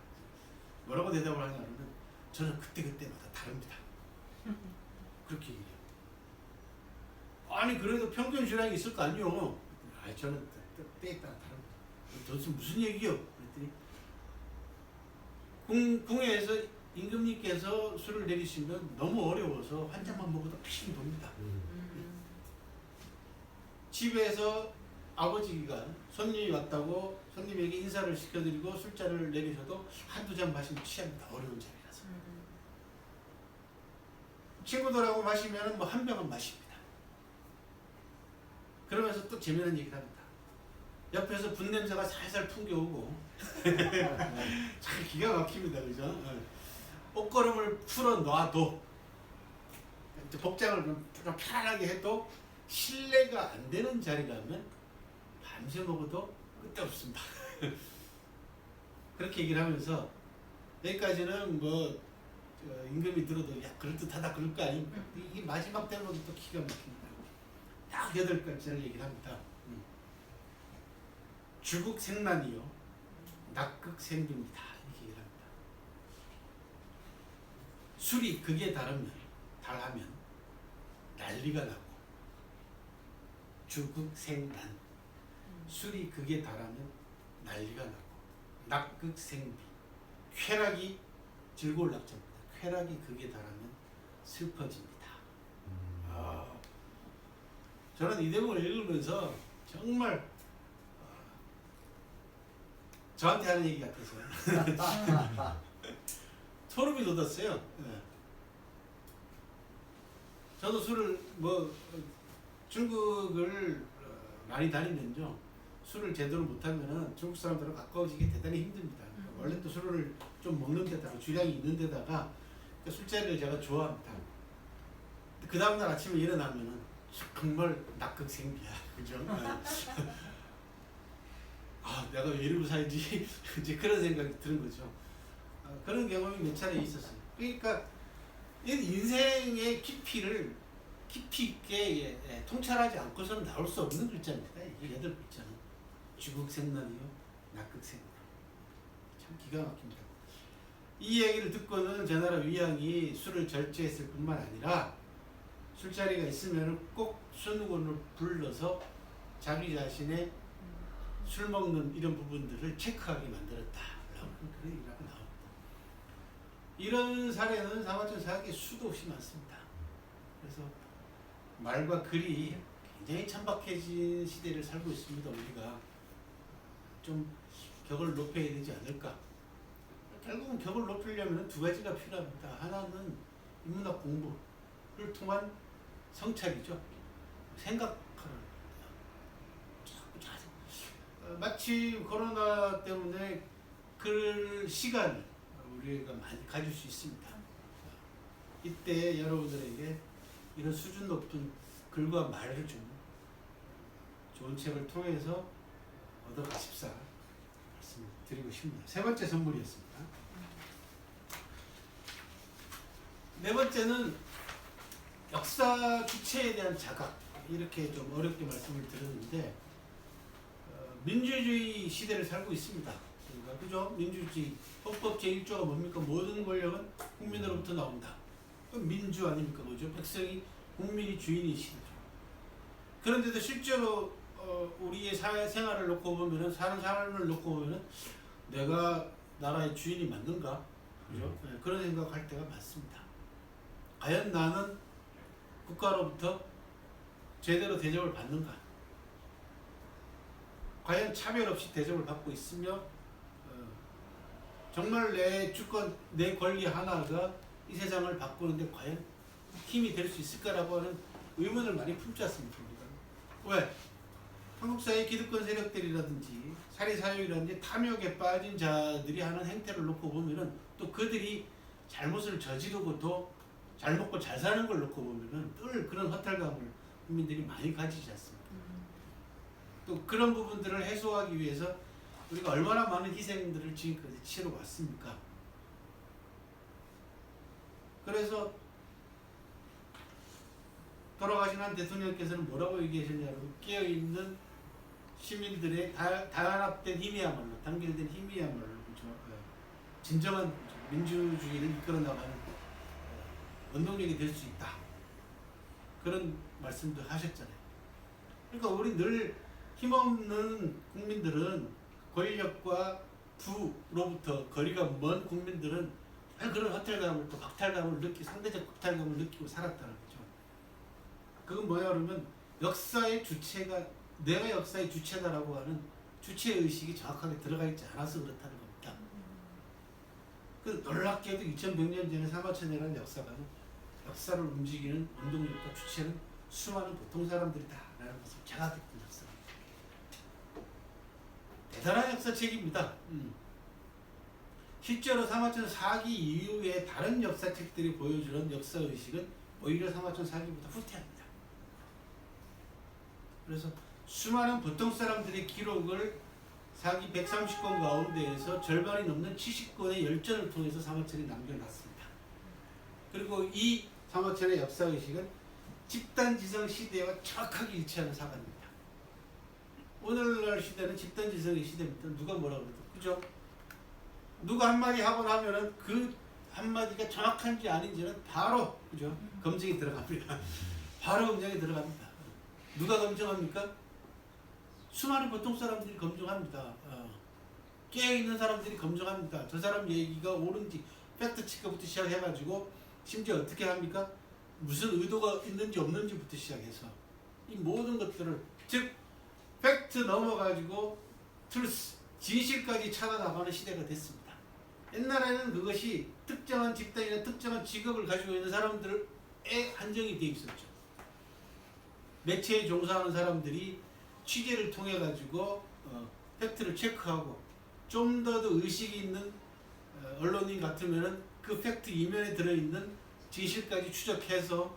뭐라고 대답을 하냐면 저는 그때마다 다릅니다. 그렇게 얘기해요. 아니 그래도 평균 주량이 있을 거 아니요. 저는 때에 따라 다릅니다. 도대체 무슨 얘기요? 그랬더니 궁에서 임금님께서 술을 내리시면 너무 어려워서 한 잔만 먹어도 피신 돕니다. 집에서 아버지가 손님이 왔다고 손님에게 인사를 시켜드리고 술잔을 내리셔도 한두 잔 마시면 취합니다. 어려운 자리라서. 친구들하고 마시면 뭐 한 병은 마십니다. 그러면서 또 재미난 얘기를 합니다. 옆에서 분냄새가 살살 풍겨오고 참 기가 막힙니다. 그죠? 옷걸음을 풀어놔도 복장을 좀 편안하게 해도 실례가 안 되는 자리라면 밤새 먹어도 끝도 없습니다. 그렇게 얘기를 하면서 여기까지는 뭐 임금이 들어도 야 그럴듯하다 그럴 거 아닙니까? 이 마지막 대목이 또 기가 막힙니다. 딱 8가지를 얘기를 합니다. 주국생란이요 낙극생비입니다. 이렇게 얘기를 합니다. 술이 극에 달하면 난리가 나고 주극생난 술이 극에 달하면 난리가 나고 낙극생비 쾌락이 즐거울 낙자입니다. 쾌락이 극에 달하면 슬퍼집니다. 저는 이 대목을 읽으면서 정말 저한테 하는 얘기 같아서 소름이 돋았어요. 네. 저도 술을 중국을 많이 다니면요 술을 제대로 못하면은 중국 사람들은 가까워지기 대단히 힘듭니다. 원래 또 술을 좀 먹는 데다가 주량이 있는 데다가 술자리를 제가 좋아합니다. 그 다음날 아침에 일어나면은 정말 낙극생비야, 그죠? 아, 내가 왜 이러고 살지? 이제 그런 생각이 드는 거죠. 그런 경험이 몇 차례 있었어요. 그러니까 인생의 깊이를 깊이 있게 통찰하지 않고서는 나올 수 없는 글자입니다. 이게 8글자는 주극생난이요, 낙극생난. 참 기가 막힙니다. 이 얘기를 듣고는 제나라 위양이 술을 절제했을 뿐만 아니라 술자리가 있으면 꼭 순우군을 불러서 자기 자신의 술 먹는 이런 부분들을 체크하게 만들었다라고 그런 얘기가 나옵니다. 이런 사례는 사마천사학에 수도 없이 많습니다. 그래서 말과 글이 굉장히 천박해진 시대를 살고 있습니다. 우리가 좀 격을 높여야 되지 않을까. 결국은 격을 높이려면 두 가지가 필요합니다. 하나는 인문학 공부를 통한 성찰이죠. 생각하는 마치 코로나 때문에 그 시간을 우리가 많이 가질 수 있습니다. 이때 여러분들에게 이런 수준 높은 글과 말을 좀 좋은 책을 통해서 얻어가십사 말씀드리고 싶습니다. 세 번째 선물이었습니다. 네 번째는 역사 주체에 대한 자각, 이렇게 좀 어렵게 말씀을 드렸는데 민주주의 시대를 살고 있습니다. 그러니까 그죠? 민주주의 헌법 제1조가 뭡니까? 모든 권력은 국민으로부터 나온다. 민주 아닙니까? 그죠? 백성이 국민이 주인인 시대죠. 그런데도 실제로 우리의 사회 생활을 놓고 보면은 사는 사람을 놓고 보면은 내가 나라의 주인이 맞는가? 그죠? 네, 그런 생각할 때가 많습니다. 과연 나는 국가로부터 제대로 대접을 받는가? 과연 차별 없이 대접을 받고 있으며 정말 내 주권, 내 권리 하나가 이 세상을 바꾸는데 과연 힘이 될 수 있을까라고 하는 의문을 많이 품지 않습니까? 왜? 한국 사회 기득권 세력들이라든지 사리사욕이라든지 탐욕에 빠진 자들이 하는 행태를 놓고 보면은 또 그들이 잘못을 저지르고 또 잘 먹고 잘 사는 걸 놓고 보면은 늘 그런 허탈감을 국민들이 많이 가지지 않습니까? 또 그런 부분들을 해소하기 위해서 우리가 얼마나 많은 희생들을 지금까지 치러왔습니까? 그래서 돌아가신 한 대통령께서는 뭐라고 얘기하셨냐면 깨어있는 시민들의 단합된 힘이야말로 단결된 힘이야말로 그렇죠? 진정한 민주주의를 이끌어 나가는 원동력이 될 수 있다. 그런 말씀도 하셨잖아요. 그러니까 우리 늘 힘없는 국민들은 권력과 부로부터 거리가 먼 국민들은 그런 허탈감을 또 박탈감을 느끼고 상대적 박탈감을 느끼고 살았다는 거죠. 그건 뭐야 그러면 역사의 주체가 내가 역사의 주체다라고 하는 주체의식이 정확하게 들어가 있지 않아서 그렇다는 겁니다. 그 놀랍게도 2100년 전에 사마천이라는 역사가는 역사를 움직이는 운동력과 주체는 수많은 보통 사람들이다라는 것을 자각했던 역사입니다. 대단한 역사책입니다. 실제로 사마천 사기 이후에 다른 역사책들이 보여주는 역사의식은 오히려 사마천 사기보다 후퇴합니다. 그래서 수많은 보통 사람들의 기록을 사기 130권 가운데에서 절반이 넘는 70권의 열전을 통해서 사마천이 남겨놨습니다. 그리고 이 사마천의 역사의식은 집단지성 시대와 정확하게 일치하는 사관입니다. 오늘날 시대는 집단지성의 시대입니다. 누가 뭐라 그래도 그죠? 누가 한마디 하고 나면은 그 한마디가 정확한지 아닌지는 바로 그죠? 검증이 들어갑니다. 바로 검증에 들어갑니다. 누가 검증합니까? 수많은 보통 사람들이 검증합니다. 깨어있는 사람들이 검증합니다. 저 사람 얘기가 옳은지 팩트 체크부터 시작해가지고 심지어 어떻게 합니까? 무슨 의도가 있는지 없는지부터 시작해서 이 모든 것들을, 즉 팩트 넘어가지고 트루스, 진실까지 찾아나가는 시대가 됐습니다. 옛날에는 그것이 특정한 집단이나 특정한 직업을 가지고 있는 사람들에 한정이 되어 있었죠. 매체에 종사하는 사람들이 취재를 통해 가지고 팩트를 체크하고, 좀 더 의식이 있는 언론인 같으면은 그 팩트 이면에 들어있는 진실까지 추적해서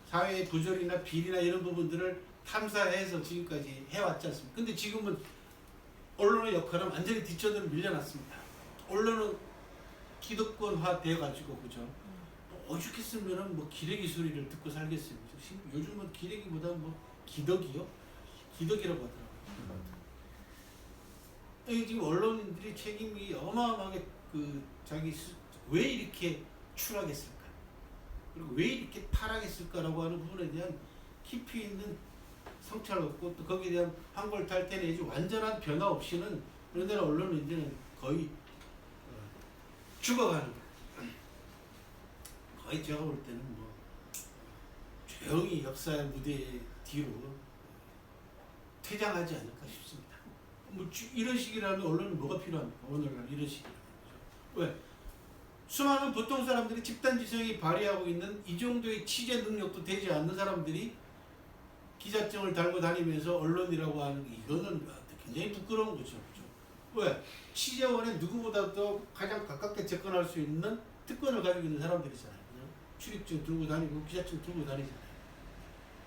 사회의 부조리나 비리나 이런 부분들을 탐사해서 지금까지 해왔지 않습니까? 근데 지금은 언론의 역할은 완전히 뒷전으로 밀려났습니다. 언론은 기득권화 돼가지고, 그죠? 오죽했으면은 뭐 기레기 소리를 듣고 살겠어요. 요즘은 기레기보다 뭐 기덕이요? 기덕이라고 하더라고요. 지금 언론인들이 책임이 어마어마하게 왜 이렇게 추락했을까? 그리고 왜 이렇게 타락했을까라고 하는 부분에 대한 깊이 있는 성찰 없고, 또 거기에 대한 환골탈태 내지 완전한 변화 없이는 우리나라 언론인들은 거의 죽어가는 거예요. 거의 제가 볼 때는 뭐 조용히 역사의 무대 뒤로 퇴장하지 않을까 싶습니다. 뭐 이런 식이라면 언론은 뭐가 필요합니까? 오늘날 이런 식이라면. 왜? 수많은 보통 사람들이 집단지성이 발휘하고 있는 이 정도의 취재 능력도 되지 않는 사람들이 기자증을 달고 다니면서 언론이라고 하는 게, 이거는 굉장히 부끄러운 거죠. 그렇죠? 왜? 취재원에 누구보다도 가장 가깝게 접근할 수 있는 특권을 가지고 있는 사람들이잖아요. 출입증 들고 다니고 기자증 들고 다니잖아요.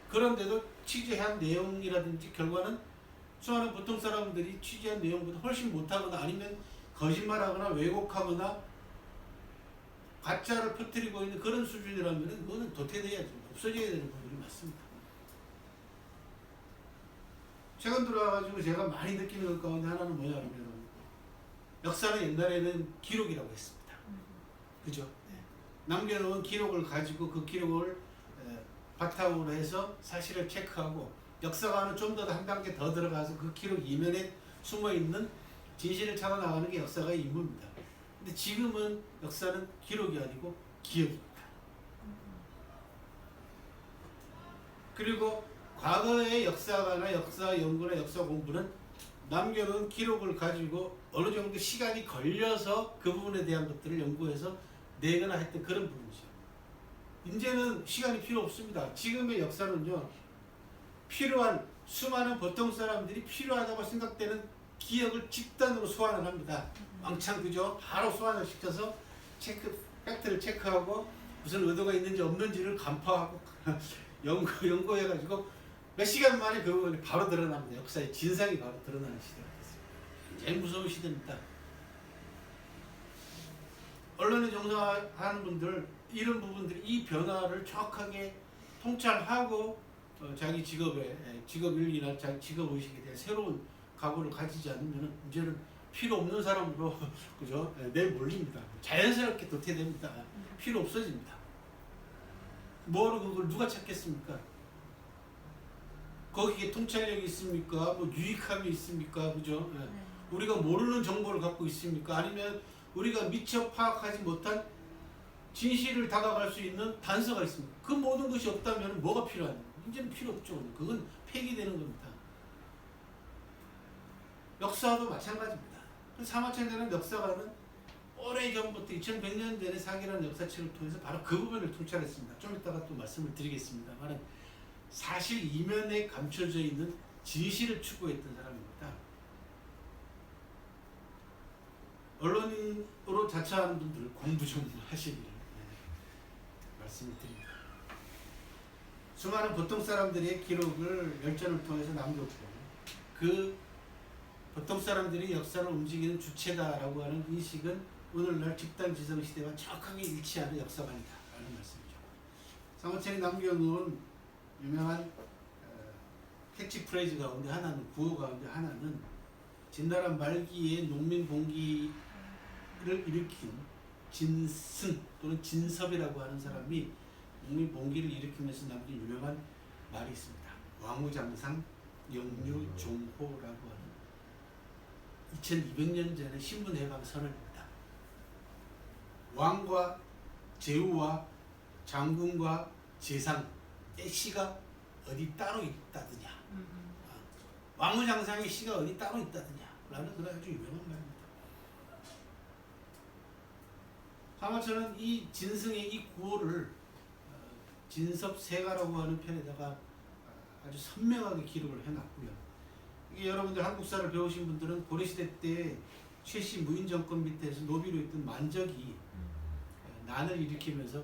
그런데도 취재한 내용이라든지 결과는 수많은 보통 사람들이 취재한 내용보다 훨씬 못하거나, 아니면 거짓말하거나 왜곡하거나 가짜를 퍼뜨리고 있는 그런 수준이라면 그거는 도태돼야죠. 없어져야 되는 부분이 맞습니다. 최근 들어와가지고 제가 많이 느끼는 것 가운데 하나는 뭐냐면, 역사는 옛날에는 기록이라고 했습니다. 그죠? 남겨놓은 기록을 가지고 그 기록을 바탕으로 해서 사실을 체크하고, 역사관은 좀 더 한 단계 더 들어가서 그 기록 이면에 숨어있는 진실을 찾아나가는 게 역사가의 임무입니다. 근데 지금은 역사는 기록이 아니고 기억입니다. 그리고 과거의 역사가나 역사 연구나 역사 공부는 남겨놓은 기록을 가지고 어느 정도 시간이 걸려서 그 부분에 대한 것들을 연구해서 내거나 했던 그런 부분이죠. 이제는 시간이 필요 없습니다. 지금의 역사는요, 필요한 수많은 보통 사람들이 필요하다고 생각되는 기억을 집단으로 소환을 합니다. 왕창, 그죠? 바로 소환을 시켜서 팩트를 체크하고 무슨 의도가 있는지 없는지를 간파하고 연구해가지고 몇 시간 만에 그 부분이 바로 드러납니다. 역사의 진상이 바로 드러나는 시대가 됐습니다. 굉장히 무서운 시대입니다. 언론에 종사하는 분들, 이런 부분들, 이 변화를 정확하게 통찰하고 자기 직업 윤리나 자기 직업 의식에 대한 새로운 각오를 가지지 않으면 이제는 필요 없는 사람으로 그죠? 내몰립니다. 자연스럽게 도태됩니다. 필요 없어집니다. 뭐로 그걸 누가 찾겠습니까? 거기에 통찰력이 있습니까? 뭐 유익함이 있습니까? 그죠? 우리가 모르는 정보를 갖고 있습니까? 아니면 우리가 미처 파악하지 못한 진실을 다가갈 수 있는 단서가 있습니까? 그 모든 것이 없다면 뭐가 필요합니까? 이제는 필요 없죠. 그건 폐기되는 겁니다. 역사도 마찬가지입니다. 사마천대는 역사가는 오래전부터 2100년 전에 사기라는 역사책을 통해서 바로 그 부분을 통찰했습니다. 좀 이따가 또 말씀을 드리겠습니다만, 사실 이면에 감춰져 있는 진실을 추구했던 사람입니다. 언론인으로 자처하는 분들 공부 좀 하시기를 말씀을 드립니다. 수많은 보통 사람들의 기록을 열전을 통해서 남겼고, 그 보통 사람들이 역사를 움직이는 주체다라고 하는 인식은 오늘날 집단지성 시대와 정확하게 일치하는 역사관이다 라는 말씀이죠. 사무총이 남겨놓은 유명한 캐치프레이즈 가운데 하나는, 구호 가운데 하나는, 진나라 말기에 농민 봉기를 일으킨 진승 또는 진섭이라고 하는 사람이 국민봉기를 일으키면서 남긴 유명한 말이 있습니다. 왕후장상 영유종호라고 하는 2200년 전에 신분해방 선언입니다. 왕과 제후와 장군과 재상의 씨가 어디 따로 있다더냐, 왕후장상의 씨가 어디 따로 있다더냐 라는 그런 아주 유명한 말입니다. 사마천은 이 진승의 이 구호를 진섭세가라고 하는 편에다가 아주 선명하게 기록을 해놨고요. 이게 여러분들 한국사를 배우신 분들은 고려시대 때 최씨 무인정권 밑에서 노비로 있던 만적이 난을 일으키면서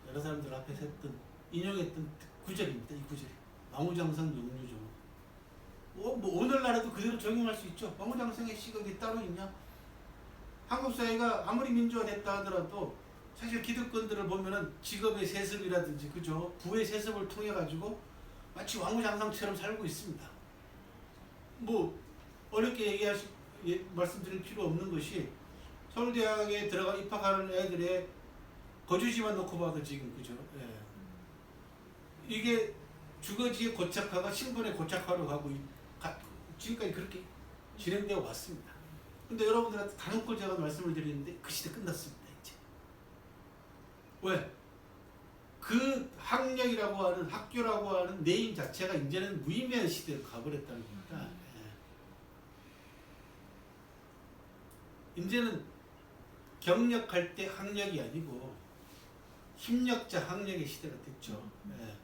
여러 사람들 앞에서 했던 인용했던 구절입니다. 이 구절이 왕후장상 영유종. 뭐 오늘날에도 그대로 적용할 수 있죠. 왕후장상의 씨가 어디 따로 있냐? 한국 사회가 아무리 민주화됐다 하더라도 사실 기득권들을 보면은 직업의 세습이라든지 그죠, 부의 세습을 통해 가지고 마치 왕후장상처럼 살고 있습니다. 뭐 어렵게 말씀드릴 필요 없는 것이 서울대학에 들어가 입학하는 애들의 거주지만 놓고 봐도 지금 그죠. 예. 이게 주거지의 고착화가 신분의 고착화로 가고 지금까지 그렇게 진행되어 왔습니다. 근데 여러분들한테 단언코 제가 말씀을 드리는데 그 시대 끝났습니다. 이제 왜? 그 학력이라고 하는 학교라고 하는 네임 자체가 이제는 무의미한 시대로 가버렸다는 겁니다. 예. 이제는 경력할 때 학력이 아니고 힘력자 학력의 시대가 됐죠. 예.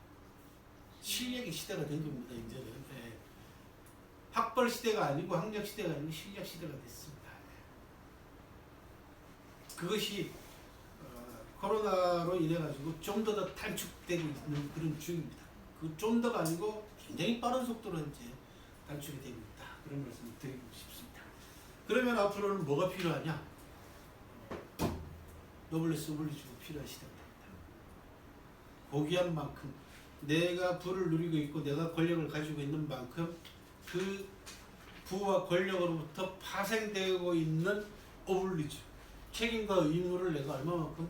실력의 시대가 된 겁니다. 이제는 예. 학벌 시대가 아니고 학력 시대가 아니고 실력 시대가 됐습니다. 예. 그것이 코로나로 인해 가지고 좀 더 단축되고 있는 그런 중입니다. 그 좀 더가 아니고 굉장히 빠른 속도로 이제 단축이 되고 있다. 그런 말씀을 드리고 싶습니다. 그러면 앞으로는 뭐가 필요하냐? 노블레스 오블리주가 필요한 시대가 됩니다. 고귀한 만큼 내가 부를 누리고 있고 내가 권력을 가지고 있는 만큼 그 부와 권력으로부터 파생되고 있는 오블리주, 책임과 의무를 내가 얼마만큼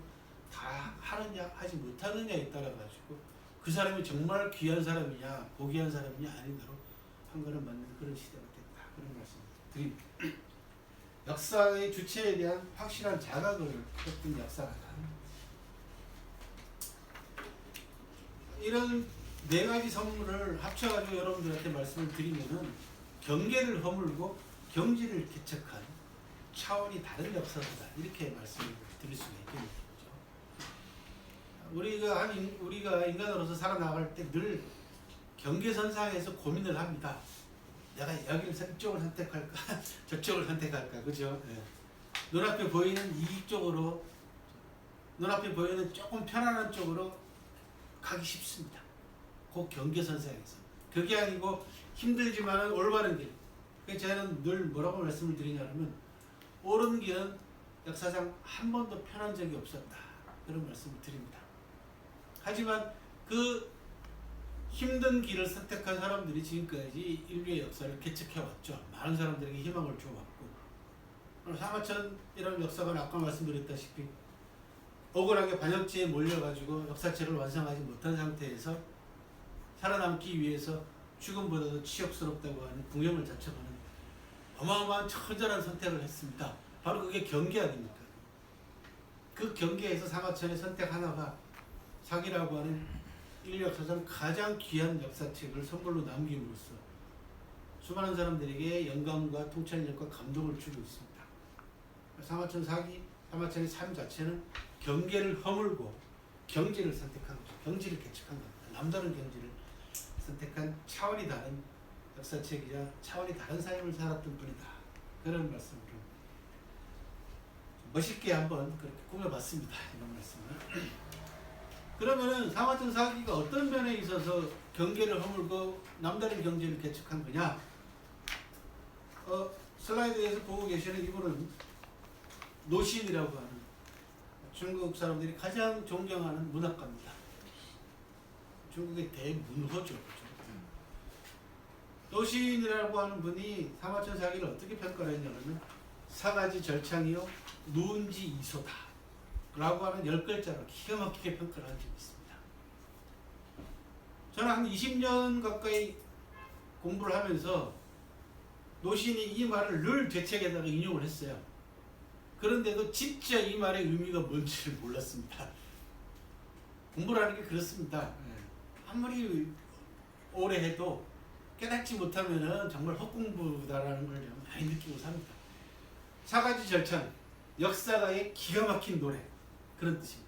다 하느냐 하지 못하느냐에 따라 가지고 그 사람이 정말 귀한 사람이냐 고귀한 사람이냐 아니냐로 판가를 맞는 그런 시대가 됐다. 그런 말씀 드립니다. 역사의 주체에 대한 확실한 자각을 했던 역사가 이런 네 가지 선물을 합쳐가지고 여러분들한테 말씀을 드리면은 경계를 허물고 경지를 개척한 차원이 다른 역사다. 이렇게 말씀을 드릴 수가 있겠죠. 우리가 인간으로서 살아나갈 때 늘 경계선상에서 고민을 합니다. 내가 이쪽을 선택할까, 저쪽을 선택할까, 그죠? 네. 눈앞에 보이는 이익 쪽으로, 눈앞에 보이는 조금 편안한 쪽으로 가기 쉽습니다. 그 경계선상에서. 그게 아니고 힘들지만은 올바른 길. 그래서 저는 늘 뭐라고 말씀을 드리냐면 옳은 길은 역사상 한 번도 편한 적이 없었다. 그런 말씀을 드립니다. 하지만 그 힘든 길을 선택한 사람들이 지금까지 인류의 역사를 개척해왔죠. 많은 사람들에게 희망을 주어왔고, 사마천 이런 역사관 아까 말씀드렸다시피 억울하게 반역죄에 몰려가지고 역사책을 완성하지 못한 상태에서 살아남기 위해서 죽음보다도 치욕스럽다고 하는 궁형을 자처하는 어마어마한 처절한 선택을 했습니다. 바로 그게 경계 아닙니까? 그 경계에서 사마천의 선택 하나가 사기라고 하는 인류 역사상 가장 귀한 역사책을 선물로 남김으로써 수많은 사람들에게 영감과 통찰력과 감동을 주고 있습니다. 사마천 사기, 사마천의 삶 자체는 경계를 허물고 경지를 선택한 거죠. 경지를 개척한 겁니다. 남다른 경지를 선택한 차원이 다른 역사책이자 차원이 다른 삶을 살았던 분이다. 그런 말씀으로 멋있게 한번 그렇게 꾸며봤습니다. 이런 말씀을. 그러면은 사마천 사기가 어떤 면에 있어서 경계를 허물고 남다른 경제를 개척한 거냐? 슬라이드에서 보고 계시는 이분은 노신이라고 하는 중국 사람들이 가장 존경하는 문학가입니다. 중국의 대문호죠. 노신이라고 하는 분이 사마천 사기를 어떻게 평가를 했냐면 사가지 절창이요 누운지 이소다 라고 하는 10글자로 기가 막히게 평가를 한 적이 있습니다. 저는 한 20년 가까이 공부를 하면서 노신이 이 말을 늘 대책에다가 인용을 했어요. 그런데도 진짜 이 말의 의미가 뭔지를 몰랐습니다. 공부라는 게 그렇습니다. 아무리 오래 해도 깨닫지 못하면은 정말 헛공부다라는 걸 많이 느끼고 삽니다. 사가지 절찬, 역사가의 기가 막힌 노래, 그런 뜻입니다.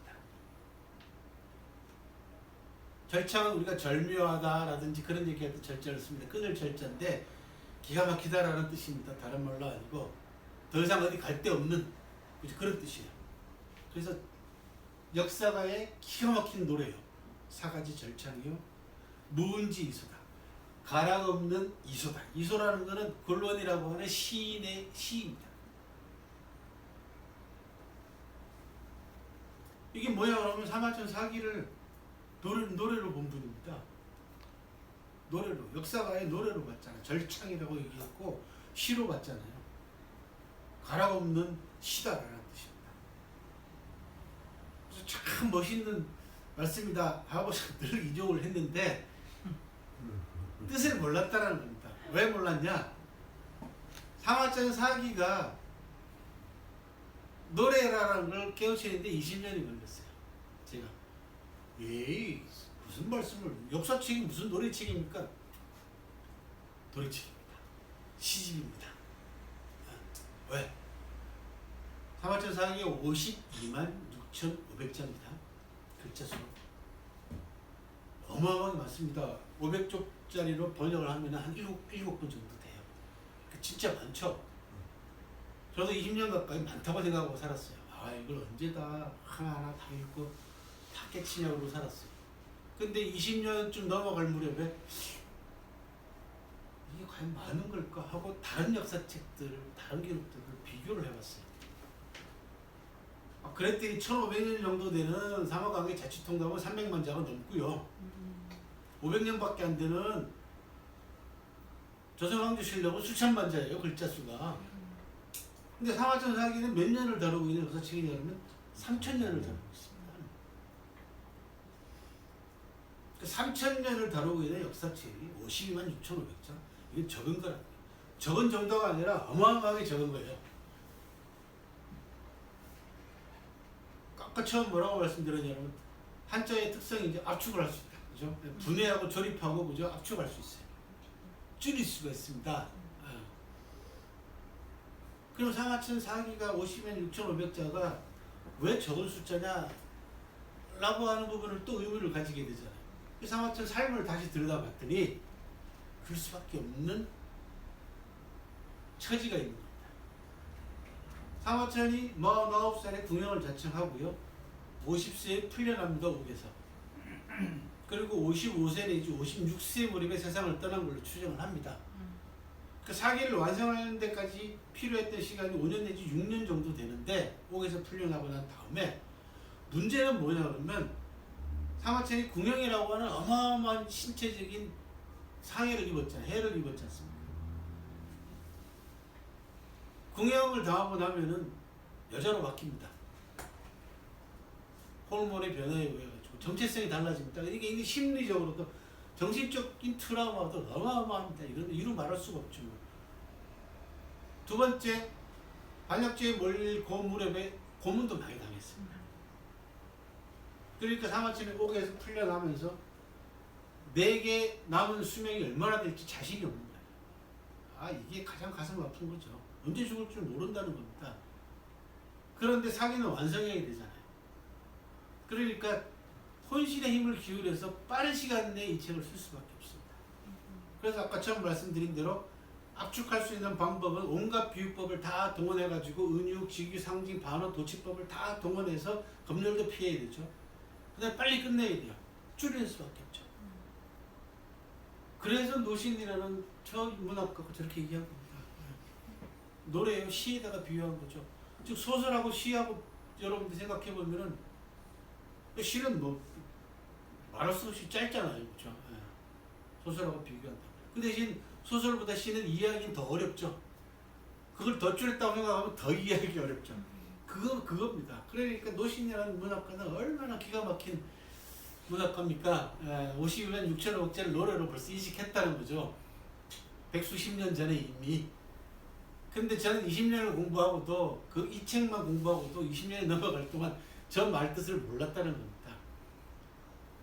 절창은 우리가 절묘하다라든지 그런 얘기할 때 절자를 씁니다. 끊을 절자인데 기가 막히다라는 뜻입니다. 다른 말로 아니고 더 이상 어디 갈 데 없는 그런 뜻이에요. 그래서 역사가의 기가 막힌 노래요. 사가지 절창이요. 무은지 이소다. 가락 없는 이소다. 이소라는 것은 굴론이라고 하는 시인의 시입니다. 이게 뭐야 그러면 사마천 사기를 노래로 본 분입니다. 노래로, 역사가의 노래로 봤잖아요. 절창이라고 얘기했고 시로 봤잖아요. 가락 없는 시다라는 뜻입니다. 그래서 참 멋있는 말씀이다 하고 늘 인용을 했는데 뜻을 몰랐다는 겁니다. 왜 몰랐냐? 사마천 사기가 노래라는 걸 깨우치는데 20년이 걸렸어요. 제가 에이 무슨 말씀을, 역사책이 무슨 노래책입니까? 노래책입니다. 시집입니다. 왜? 사마천 사기가 52만 6,500자입니다. 글자 수 어마어마하게 많습니다. 500쪽짜리로 번역을 하면 한 7권 정도 돼요. 진짜 많죠? 저도 20년 가까이 많다고 생각하고 살았어요. 아, 이걸 언제 다 하나하나 다 읽고 다 깨치냐고 살았어요. 근데 20년쯤 넘어갈 무렵에 이게 과연 많은 걸까 하고 다른 역사책들, 다른 기록들을 비교를 해봤어요. 그랬더니 1500년 정도 되는 사마강의 자취통감은 300만 자가 넘고요. 500년밖에 안 되는 조선왕조실록은 수천만 자예요, 글자 수가. 근데 사마천 사기는 몇 년을 다루고 있는 역사책이냐면 3000년을 다루고 있습니다. 3000년을 다루고 있는 역사책이 52만 6,500자. 이게 적은 거라. 적은 정도가 아니라 어마어마하게 적은 거예요. 아까 처음 뭐라고 말씀드렸냐면 한자의 특성이 이제 압축을 할 수 있다. 그죠? 분해하고 조립하고 그죠? 압축할 수 있어요. 줄일 수가 있습니다. 그럼 사마천 사기가 50만 6,500자가 왜 적은 숫자냐? 라고 하는 부분을 또 의문을 가지게 되잖아요. 사마천 삶을 다시 들여다봤더니 그럴 수밖에 없는 처지가 있는 겁니다. 사마천이 49살에 궁형을 자청하고요. 50세에 풀려납니다. 옥에서. 그리고 55세 내지 56세 무렵에 세상을 떠난 걸로 추정을 합니다. 그 사기를 완성하는 데까지 필요했던 시간이 5년 내지 6년 정도 되는데 옥에서 풀려나고 난 다음에 문제는 뭐냐 그러면 사마천이 궁형이라고 하는 어마어마한 신체적인 상해를 입었잖아요. 해를 입었지 않습니까? 궁형을 당하고 나면은 여자로 바뀝니다. 호르몬의 변화에 의해 가지고 정체성이 달라집니다. 이게 심리적으로도 정신적인 트라우마도 어마어마합니다. 이루 말할 수가 없죠. 두 번째, 반역죄에 몰릴 그 무렵에 고문도 많이 당했습니다. 그러니까 사마천이 옥에서 풀려나면서 내게 남은 수명이 얼마나 될지 자신이 없는 거예요. 아, 이게 가장 가슴 아픈 거죠. 언제 죽을 줄 모른다는 겁니다. 그런데 사기는 완성해야 되잖아요. 그러니까 혼신의 힘을 기울여서 빠른 시간 내에 이 책을 쓸 수밖에 없습니다. 그래서 아까 처음 말씀드린 대로 압축할 수 있는 방법은 온갖 비유법을 다 동원해가지고 은육, 직유, 상징, 반어, 도치법을 다 동원해서 검열도 피해야 되죠. 그 다음에 빨리 끝내야 돼요. 줄일 수밖에 없죠. 그래서 노신이라는 저 문학가가 저렇게 얘기한 겁니다. 노래예요. 시에다가 비유한 거죠. 즉 소설하고 시하고 여러분들 생각해 보면은 시는 뭐 말할 수 없이 짧잖아요, 그렇죠? 소설하고 비교한다. 그 대신 소설보다 시는 이해하기는 더 어렵죠. 그걸 더 줄였다고 생각하면 더 이해하기 어렵죠. 그겁니다. 그러니까 노신이라는 문학가는 얼마나 기가 막힌 문학가입니까? 50년 6천억짜리 노래로 벌써 이직했다는 거죠. 백수십 년 전에 이미. 근데 저는 20년을 공부하고도 이 책만 공부하고도 20년이 넘어갈 동안 저 말뜻을 몰랐다는 겁니다.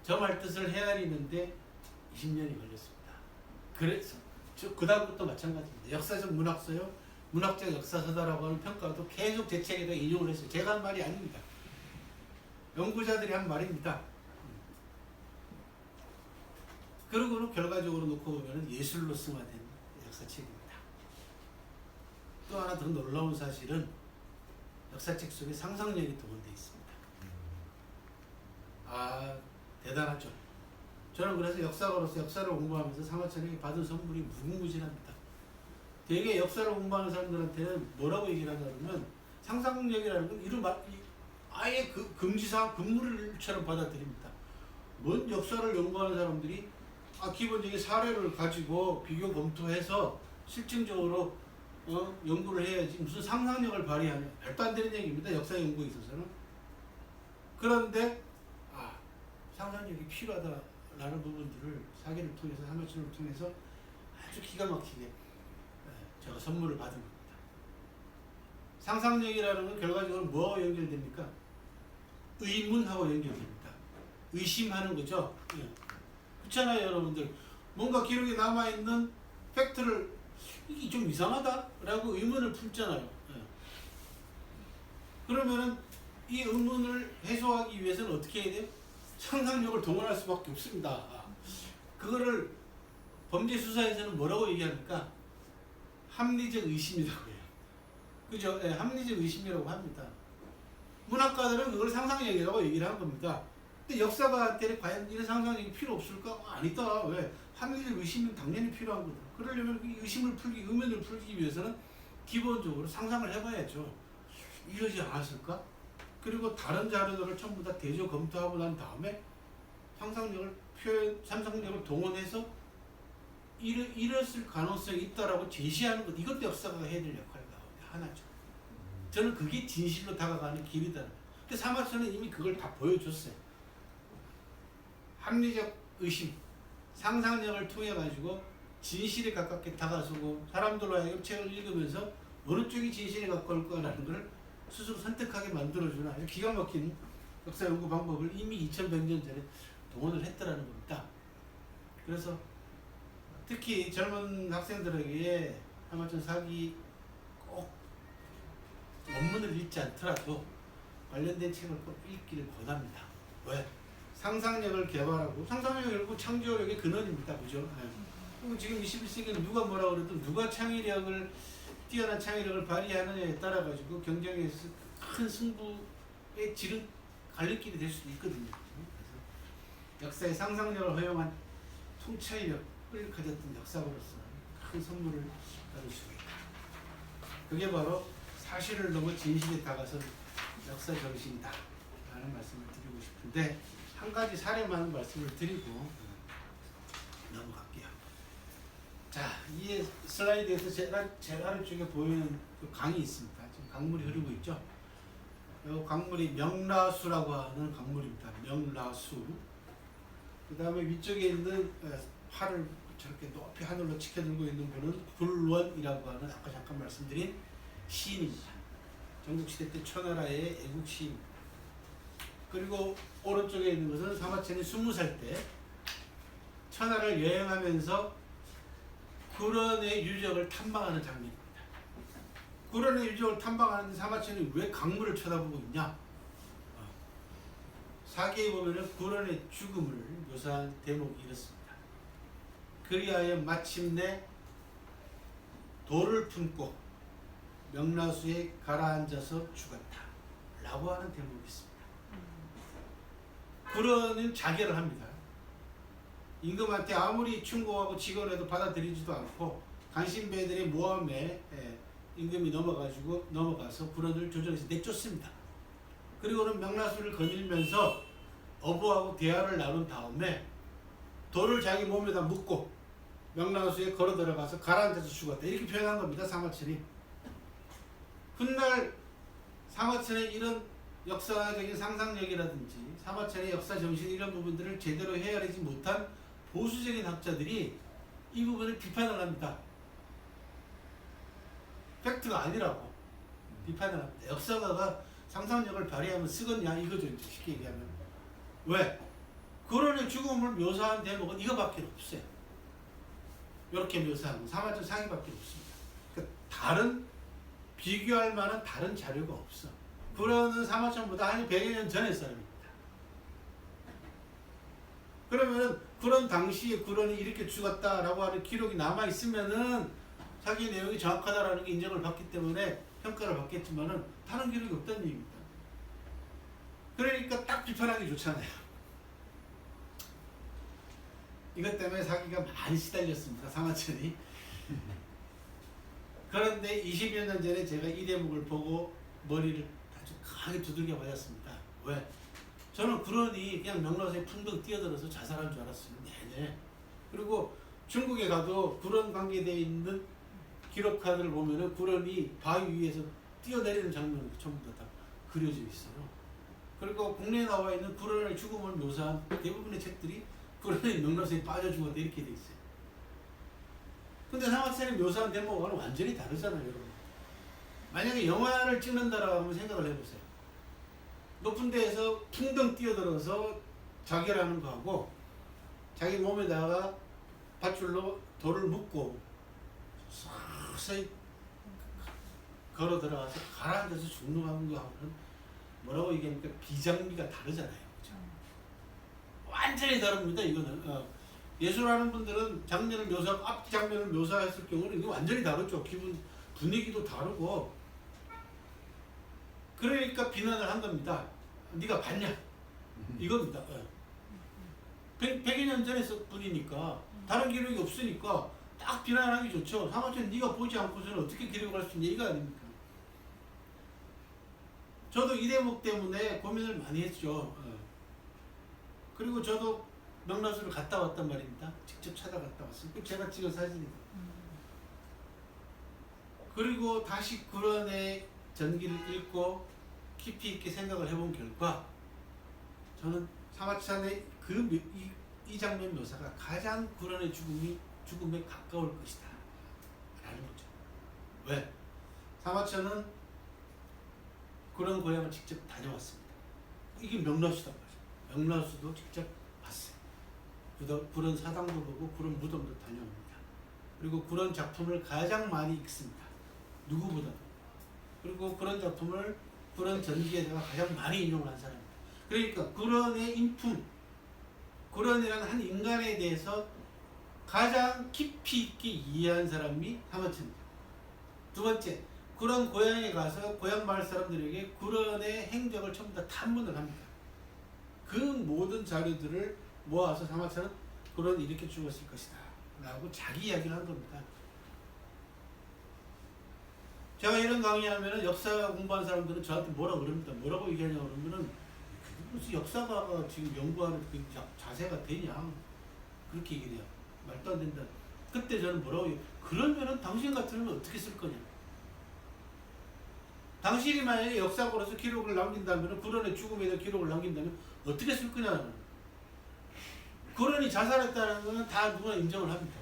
저 말뜻을 헤아리는데 20년이 걸렸습니다. 그래서 그 다음부터 마찬가지입니다. 역사적 문학서요, 문학적 역사서다라고 하는 평가도 계속 제 책에다 인용을 했어요. 제가 한 말이 아닙니다. 연구자들이 한 말입니다. 그러고는 결과적으로 놓고 보면 예술로 승화된 역사책입니다. 또 하나 더 놀라운 사실은 역사책 속에 상상력이 동원되어 있습니다. 대단하죠. 저는 그래서 역사가로서 역사를 공부하면서 상하천에게 받은 선물이 무궁무진합니다. 되게 역사를 공부하는 사람들한테는 뭐라고 얘기를 하냐면 상상력이라는 건 아예 금지사항 금물처럼 받아들입니다. 뭔 역사를 연구하는 사람들이 기본적인 사례를 가지고 비교 검토해서 실증적으로 연구를 해야지 무슨 상상력을 발휘하냐, 말도 안 되는 얘기입니다. 역사 연구에 있어서는. 그런데 상상력이 필요하다라는 부분들을 사기를 통해서, 사마천을 통해서 아주 기가 막히게 제가 선물을 받은 겁니다. 상상력이라는 건 결과적으로 뭐하고 연결됩니까? 의문하고 연결됩니다. 의심하는 거죠. 그렇잖아요, 여러분들. 뭔가 기록에 남아있는 팩트를 이게 좀 이상하다? 라고 의문을 품잖아요. 그러면은 이 의문을 해소하기 위해서는 어떻게 해야 돼요? 상상력을 동원할 수밖에 없습니다. 그거를 범죄수사에서는 뭐라고 얘기합니까? 합리적 의심이라고 해요. 그죠? 합리적 의심이라고 합니다. 문학가들은 그걸 상상력이라고 얘기를 한 겁니다. 근데 역사가한테는 과연 이런 상상력이 필요 없을까? 아니다. 왜? 합리적 의심은 당연히 필요한 거다. 그러려면 의문을 풀기 위해서는 기본적으로 상상을 해봐야죠. 이러지 않았을까? 그리고 다른 자료들을 전부 다 대조 검토하고 난 다음에 상상력을 동원해서 이랬을 가능성이 있다라고 제시하는 것, 이것도 역사가 해야 될 역할 가운데 하나죠. 저는 그게 진실로 다가가는 길이다. 근데 사마천은 이미 그걸 다 보여줬어요. 합리적 의심, 상상력을 통해 가지고 진실에 가깝게 다가서고 사람들로 하여금 책을 읽으면서 어느 쪽이 진실에 가까울 거라는 걸 스스로 선택하게 만들어주는 아주 기가 막힌 역사 연구 방법을 이미 2100년 전에 동원을 했다라는 겁니다. 그래서 특히 젊은 학생들에게 사마천 사기 꼭 원문을 읽지 않더라도 관련된 책을 꼭 읽기를 권합니다. 왜? 상상력을 개발하고, 상상력이 결국 창조력의 근원입니다. 그죠? 그리고 지금 21세기는 누가 뭐라 그래도 누가 뛰어난 창의력을 발휘하느냐에 따라 가지고 경쟁에서 큰 승부의 질은 갈림길이 될 수도 있거든요. 그래서 역사의 상상력을 허용한 통찰력을 가졌던 역사가로서 큰 선물을 받을 수가 있다. 그게 바로 사실을 넘어 진실에 다가선 역사 정신이다 라는 말씀을 드리고 싶은데, 한 가지 사례만 말씀을 드리고 넘어갈게요. 자, 이 슬라이드에서 제가 아래쪽에 보이는 그 강이 있습니다. 지금 강물이 흐르고 있죠. 이 강물이 명라수라고 하는 강물입니다. 명라수. 그 다음에 위쪽에 있는 팔을 저렇게 높이 하늘로 치켜들고 있는 분은 굴원이라고 하는 아까 잠깐 말씀드린 시인입니다. 전국시대 때 초나라의 애국 시인. 그리고 오른쪽에 있는 것은 사마천이 20살 때 천하를 여행하면서 굴원의 유적을 탐방하는 장면입니다. 굴원의 유적을 탐방하는데 사마천이 왜 강물을 쳐다보고 있냐? 사기에 보면 굴원의 죽음을 묘사한 대목이 이렇습니다. 그리하여 마침내 돌을 품고 명라수에 가라앉아서 죽었다 라고 하는 대목이 있습니다. 굴원은 자결을 합니다. 임금한테 아무리 충고하고 직언해도 받아들이지도 않고 간신배들의 모함에 임금이 넘어가서 굴원을 조정해서 내쫓습니다. 그리고는 명라수를 거닐면서 어부하고 대화를 나눈 다음에 돌을 자기 몸에다 묶고 명라수에 걸어 들어가서 가라앉아서 죽었다, 이렇게 표현한 겁니다. 사마천이. 훗날 사마천의 이런 역사적인 상상력이라든지 사마천의 역사 정신 이런 부분들을 제대로 헤아리지 못한 보수적인 학자들이 이 부분을 비판을 합니다. 팩트가 아니라고 비판을 합니다. 역사가가 상상력을 발휘하면 쓰겄냐 이거죠. 이제 쉽게 얘기하면. 왜? 그런의 죽음을 묘사한 대목은 이거밖에 없어요. 이렇게 묘사하면 사마천 상이밖에 없습니다. 그러니까 다른 비교할 만한 다른 자료가 없어. 구런은 사마천보다 한 100여 년 전의 사람입니다. 그러면은 구런 당시에 구런이 이렇게 죽었다라고 하는 기록이 남아있으면은 사기 내용이 정확하다라는 게 인정을 받기 때문에 평가를 받겠지만은 다른 기록이 없다는 얘기입니다. 그러니까 딱 비판하기 좋잖아요. 이것 때문에 사기가 많이 시달렸습니다. 사마천이. 그런데 20여 년 전에 제가 이 대목을 보고 머리를 아주 강하게 두들겨 맞았습니다. 왜? 저는 구런이 그냥 명나라에 풍덩 뛰어들어서 자살한 줄 알았어요. 네네. 그리고 중국에 가도 구런 관계되어 있는 기록카드를 보면은 구런이 바위 위에서 뛰어내리는 장면이 전부 다 그려져 있어요. 그리고 국내에 나와 있는 구런의 죽음을 묘사한 대부분의 책들이 구런이 명나라에 빠져 죽었다 이렇게 돼 있어요. 근데 사마천이 묘사한 대목과는 완전히 다르잖아요, 여러분. 만약에 영화를 찍는다라고 한번 생각을 해보세요. 높은 데에서 풍덩 뛰어들어서 자결하는 거하고 자기 몸에다가 밧줄로 돌을 묶고 서서히 걸어 들어가서 가라앉아서 죽는 거하고는 뭐라고 얘기합니까? 비장미가 다르잖아요. 그렇죠? 완전히 다릅니다. 이거는 예술하는 분들은 장면을 묘사하고 앞 장면을 묘사했을 경우는 이게 완전히 다르죠. 기분 분위기도 다르고. 그러니까 비난을 한 겁니다. 네가 봤냐? 이겁니다. 100여 년 전에 분이니까 다른 기록이 없으니까 딱 비난하기 좋죠. 사마천 네가 보지 않고서는 어떻게 기록할 수 있냐 이거 아닙니까? 저도 이 대목 때문에 고민을 많이 했죠. 그리고 저도 명나수를 갔다 왔단 말입니다. 직접 찾아갔다 왔어요. 그 제가 찍은 사진입니다. 그리고 다시 구런의 전기를 읽고 깊이 있게 생각을 해본 결과 저는 사마천의 이 장면 묘사가 가장 구런의 죽음에 가까울 것이다 라는 거죠. 왜? 사마천은 구런 고향을 직접 다녀왔습니다. 이게 명나수단 말이죠. 명나수도 직접 봤어요. 구런 사당도 보고 구런 무덤도 다녀옵니다. 그리고 구런 작품을 가장 많이 읽습니다. 누구보다도. 그리고 그런 작품을 구런 전기에다가 가장 많이 인용을 한 사람입니다. 그러니까 구런의 인품, 구런이라는 한 인간에 대해서 가장 깊이 있게 이해한 사람이 사마천입니다. 두 번째, 구런 고향에 가서 고향 마을 사람들에게 구런의 행적을 전부 다 탐문을 합니다. 그 모든 자료들을 모아서 사마천은 구런이 이렇게 죽었을 것이다 라고 자기 이야기를 한 겁니다. 제가 이런 강의하면 역사 공부한 사람들은 저한테 뭐라고 그럽니다. 뭐라고 얘기하냐고 그러면은 무슨 역사가가 지금 연구하는 그 자세가 되냐 그렇게 얘기해요. 말도 안 된다. 그때 저는 뭐라고 얘기해요. 그러면은 당신 같으면 어떻게 쓸 거냐. 당신이 만약에 역사고로서 기록을 남긴다면 구런의 죽음에 대한 기록을 남긴다면 어떻게 쓸 거냐. 구런이 자살했다는 것은 다 누구나 인정을 합니다.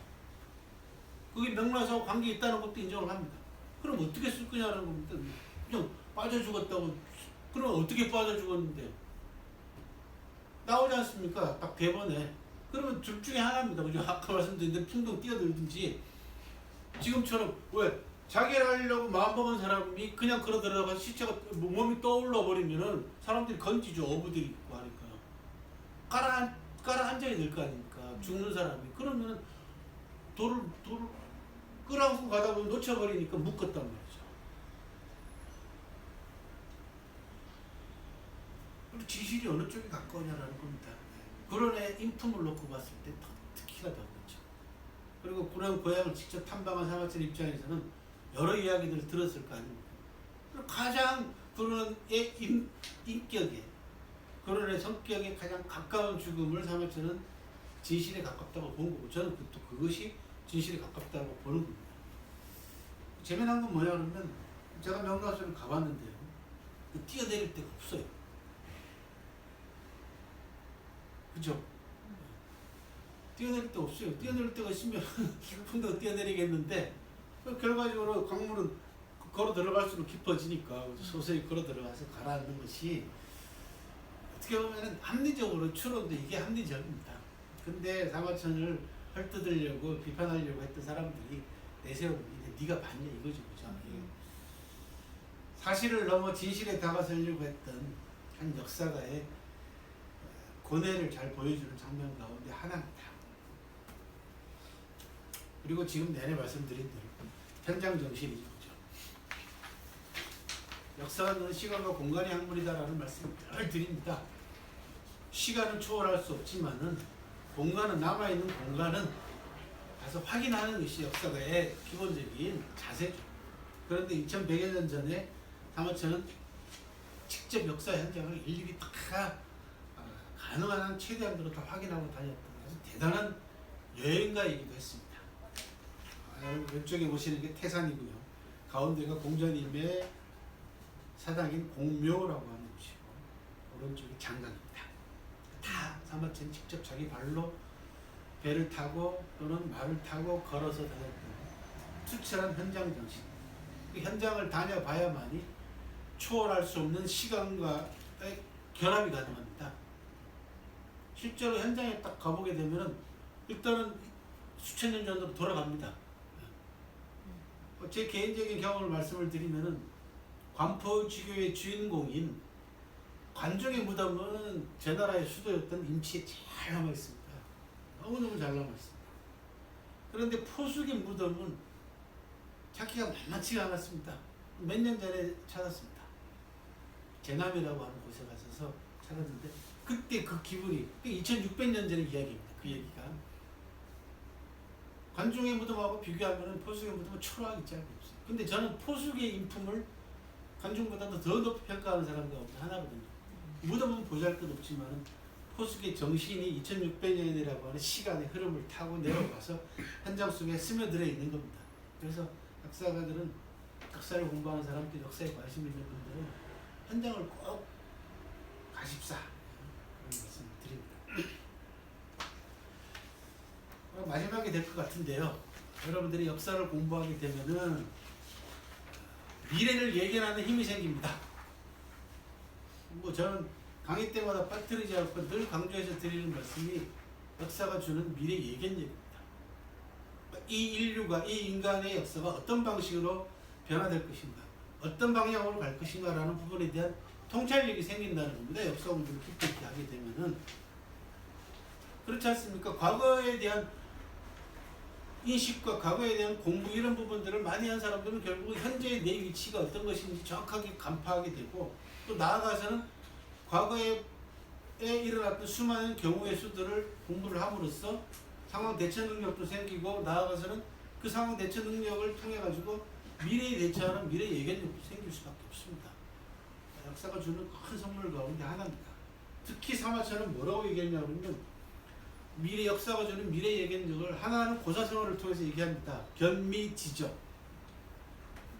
그게 명나수하고 관계 있다는 것도 인정을 합니다. 그럼 어떻게 쓸 거냐는 겁니다. 그냥 빠져 죽었다고. 그럼 어떻게 빠져 죽었는데? 나오지 않습니까? 딱 대본에. 그러면 둘 중에 하나입니다. 그죠? 아까 말씀드린 대로 풍덩 뛰어들든지 지금처럼 왜? 자기를 하려고 마음먹은 사람이 그냥 걸어 들어가서 시체가 몸이 떠올라 버리면은 사람들이 건지죠. 어부들이 있고 하니까. 깔아앉아야 될 거 아닙니까? 죽는 사람이. 그러면은 돌을 끌어안고 가다 보면 놓쳐버리니까 묶었단 말이죠. 그리고 지실이 어느 쪽에 가까우냐라는 겁니다. 구런의 인품을 놓고 봤을 때 특히나 더 그렇죠. 그리고 구런 고향을 직접 탐방한 사마천 입장에서는 여러 이야기들을 들었을 거 아닙니까? 가장 구런의 인격에, 구런의 성격에 가장 가까운 죽음을 사마천은 진실에 가깝다고 본 거고, 저는 또 그것이 진실에 가깝다고 보는 겁니다. 재미난 건 뭐냐 그러면 제가 명나수를 가봤는데요. 뛰어내릴 데가 없어요. 그죠? 뛰어내릴 데 없어요. 뛰어내릴 데가 있으면 풍덩 뛰어내리겠는데 결과적으로 강물은 걸어 들어갈수록 깊어지니까 서서히 걸어 들어가서 가라앉는 것이 어떻게 보면 합리적으로 추론도 이게 합리적입니다. 근데 사마천을 헐뜯으려고 비판하려고 했던 사람들이 내세우는 네가 봤냐 이거죠. 그죠? 사실을 넘어 진실에 다가서려고 했던 한 역사가의 고뇌를 잘 보여주는 장면 가운데 하나입니다. 그리고 지금 내내 말씀드린 대로 현장 정신이죠. 역사는 시간과 공간의 학문이다라는 말씀을 늘 드립니다. 시간을 초월할 수 없지만은 공간은, 남아있는 공간은 가서 확인하는 것이 역사가의 기본적인 자세죠. 그런데 2100여 년 전에 사마천은 직접 역사 현장을 일일이 다 가능한 한 최대한으로 다 확인하고 다녔던 아주 대단한 여행가이기도 했습니다. 왼쪽에 보시는 게 태산이고요. 가운데가 공자님의 사당인 공묘라고 하는 곳이고 오른쪽이 장강입니다. 다 사마천이 직접 자기 발로 배를 타고 또는 말을 타고 걸어서 다녔던 투철한 현장 정신. 그 현장을 다녀봐야만이 초월할 수 없는 시간과의 결합이 가능합니다. 실제로 현장에 딱 가보게 되면은 일단은 수천 년 전으로 돌아갑니다. 제 개인적인 경험을 말씀을 드리면은 관포지교의 주인공인 관종의 무덤은 제 나라의 수도였던 임치에 잘 남아있습니다. 너무너무 잘 남아있습니다. 그런데 포숙의 무덤은 찾기가 만만치가 않았습니다. 몇 년 전에 찾았습니다. 제남이라고 하는 곳에 가서 찾았는데 그때 그 기분이 2600년 전의 이야기입니다. 그 얘기가 관중의 무덤하고 비교하면 포숙의 무덤은 초라하기 짝이 없어요. 근데 저는 포숙의 인품을 관중보다도 더 높이 평가하는 사람 가운데 하나거든요. 무덤은 보잘것없지만 포숙의 정신이 2600년이라고 하는 시간의 흐름을 타고 내려가서 현장 속에 스며들어 있는 겁니다. 그래서 역사가들은 역사를 공부하는 사람들, 역사에 관심 있는 분들은 현장을 꼭 가십사 그런 말씀을 드립니다. 마지막이 될 것 같은데요. 여러분들이 역사를 공부하게 되면은 미래를 예견하는 힘이 생깁니다. 저는 강의 때마다 빠뜨리지 않고 늘 강조해서 드리는 말씀이 역사가 주는 미래 예견력입니다. 이 인류가, 이 인간의 역사가 어떤 방식으로 변화될 것인가, 어떤 방향으로 갈 것인가라는 부분에 대한 통찰력이 생긴다는 겁니다. 역사 공부를 깊이 하게 되면은. 그렇지 않습니까? 과거에 대한 인식과 과거에 대한 공부 이런 부분들을 많이 한 사람들은 결국 현재의 내 위치가 어떤 것인지 정확하게 간파하게 되고 또 나아가서는 과거에 일어났던 수많은 경우의 수들을 공부를 함으로써 상황 대처 능력도 생기고 나아가서는 그 상황 대처 능력을 통해 가지고 미래에 대처하는 미래 예견력도 생길 수밖에 없습니다. 역사가 주는 큰 선물 가운데 하나입니다. 특히 사마천은 뭐라고 얘기했냐고 하면 미래 역사가 주는 미래 예견력을 하나는 고사성어를 통해서 얘기합니다. 견미지적.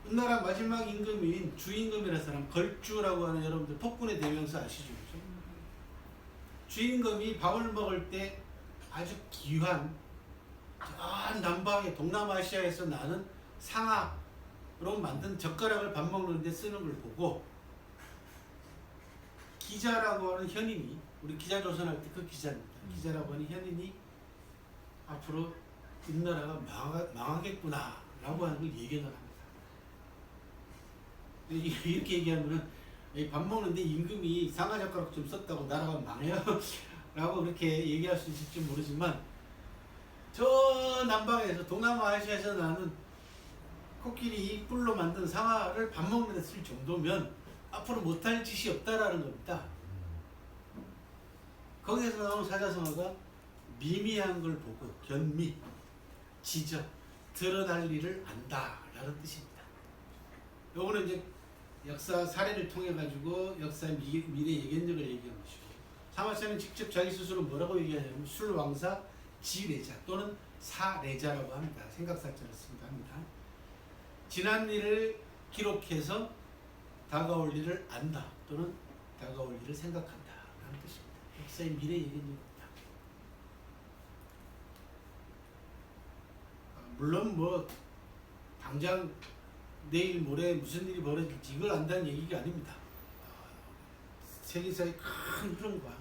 우리나라 마지막 임금인 주임금이라는 사람, 걸주라고 하는 여러분들 폭군의 대명사 아시죠? 그렇죠? 주임금이 밥을 먹을 때 아주 귀한 저 남방의 동남아시아에서 나는 상아로 만든 젓가락을 밥 먹는 데 쓰는 걸 보고 기자라고 하는 현인이, 우리 기자조선할 때 그 기자입니다. 기자라고 하는 현인이 앞으로 이 나라가 망하겠구나 라고 하는 걸 예견을 합니다. 이렇게 얘기하면은 밥 먹는데 임금이 상아젓가락 좀 썼다고 나라가 망해요 라고 그렇게 얘기할 수 있을지 모르지만 저 남방에서 동남아시아에서 나는 코끼리 뿔로 만든 상아를 밥 먹는 데 쓸 정도면 앞으로 못할 짓이 없다라는 겁니다. 거기에서 나온 사자성어가 미미한 걸 보고 견미, 지적, 드러날 일을 안다라는 뜻입니다. 요거는 이제 역사 사례를 통해 가지고 역사의 미래 예견력을 얘기한 것이고 사마천은 직접 자기 스스로 뭐라고 얘기하냐면 술왕사 지례자 또는 사례자라고 합니다. 생각살자를 씁니다. 지난 일을 기록해서 다가올 일을 안다 또는 다가올 일을 생각한다 라는 뜻입니다. 역사의 미래 예견입니다. 물론 뭐 당장 내일 모레 무슨 일이 벌어질지 이걸 안다는 얘기가 아닙니다. 세계사의 큰 흐름과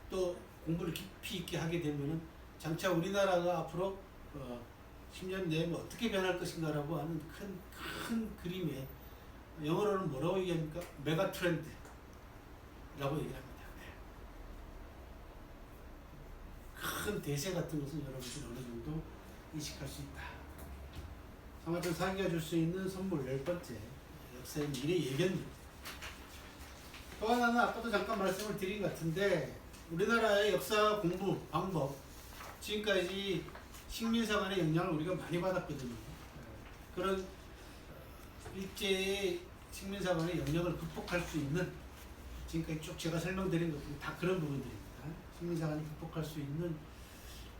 또 공부를 깊이 있게 하게 되면은 장차 우리나라가 앞으로 10년 내에 뭐 어떻게 변할 것인가라고 하는 큰 그림에 영어로는 뭐라고 얘기합니까? 메가 트렌드라고 얘기합니다. 네. 큰 대세 같은 것은 여러분들이 어느 정도 인식할 수 있다. 사마천 사기가 줄 수 있는 선물 10번째, 역사의 미래 예견입니다. 또 하나는 아까도 잠깐 말씀을 드린 것 같은데 우리나라의 역사 공부 방법, 지금까지 식민사관의 영향을 우리가 많이 받았거든요. 그런 일제의 식민사관의 영향을 극복할 수 있는, 지금까지 쭉 제가 설명드린 것들이 다 그런 부분들입니다. 식민사관이 극복할 수 있는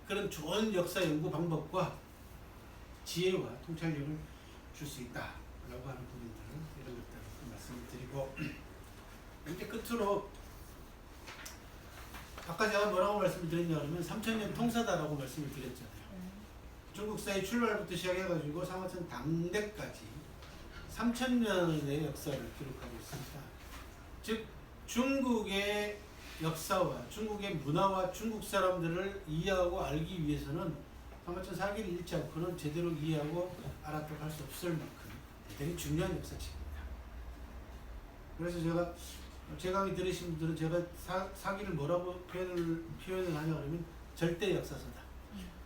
그런 좋은 역사 연구 방법과 지혜와 통찰력을 줄 수 있다라고 하는 부분들, 이런 것들을 말씀을 드리고, 이제 끝으로 아까 제가 뭐라고 말씀을 드렸냐 그러면 3000년 통사다라고 말씀을 드렸잖아요. 중국사의 출발부터 시작해가지고 사마천 당대까지 3000년의 역사를 기록하고 있습니다. 즉 중국의 역사와 중국의 문화와 중국 사람들을 이해하고 알기 위해서는 사마천 사기를 잃지 않고는 제대로 이해하고 알아듣고 할 수 없을 만큼 대단히 중요한 역사책입니다. 그래서 제가 제 강의 들으신 분들은 제가 사기를 뭐라고 표현을 하냐 그러면 절대 역사서다.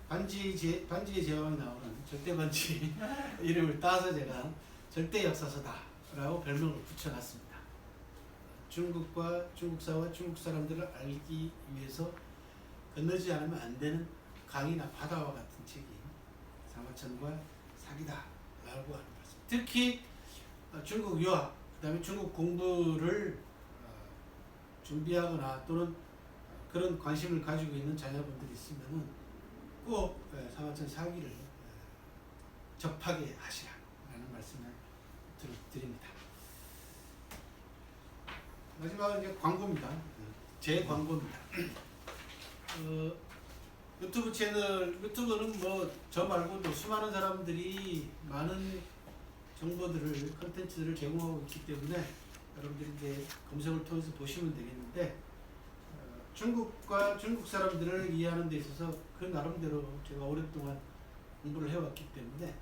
반지의 제왕에 나오는 절대 반지 이름을 따서 제가 절대 역사서다라고 별명을 붙여놨습니다. 중국과 중국사와 중국 사람들을 알기 위해서 건너지 않으면 안 되는 강이나 바다와 같은 책이 사마천과 사기다라고 하는 말씀. 특히 중국 유학, 그다음에 중국 공부를 준비하거나 또는 그런 관심을 가지고 있는 자녀분들이 있으면은 꼭 사마천 사기를 접하게 하시라라는 말씀을 드립니다. 마지막은 이제 광고입니다. 제 광고입니다. 유튜브 채널, 유튜브는 뭐 저 말고도 수많은 사람들이 많은 정보들을, 컨텐츠들을 제공하고 있기 때문에 여러분들이 이제 검색을 통해서 보시면 되겠는데, 중국과 중국 사람들을 이해하는 데 있어서 그 나름대로 제가 오랫동안 공부를 해왔기 때문에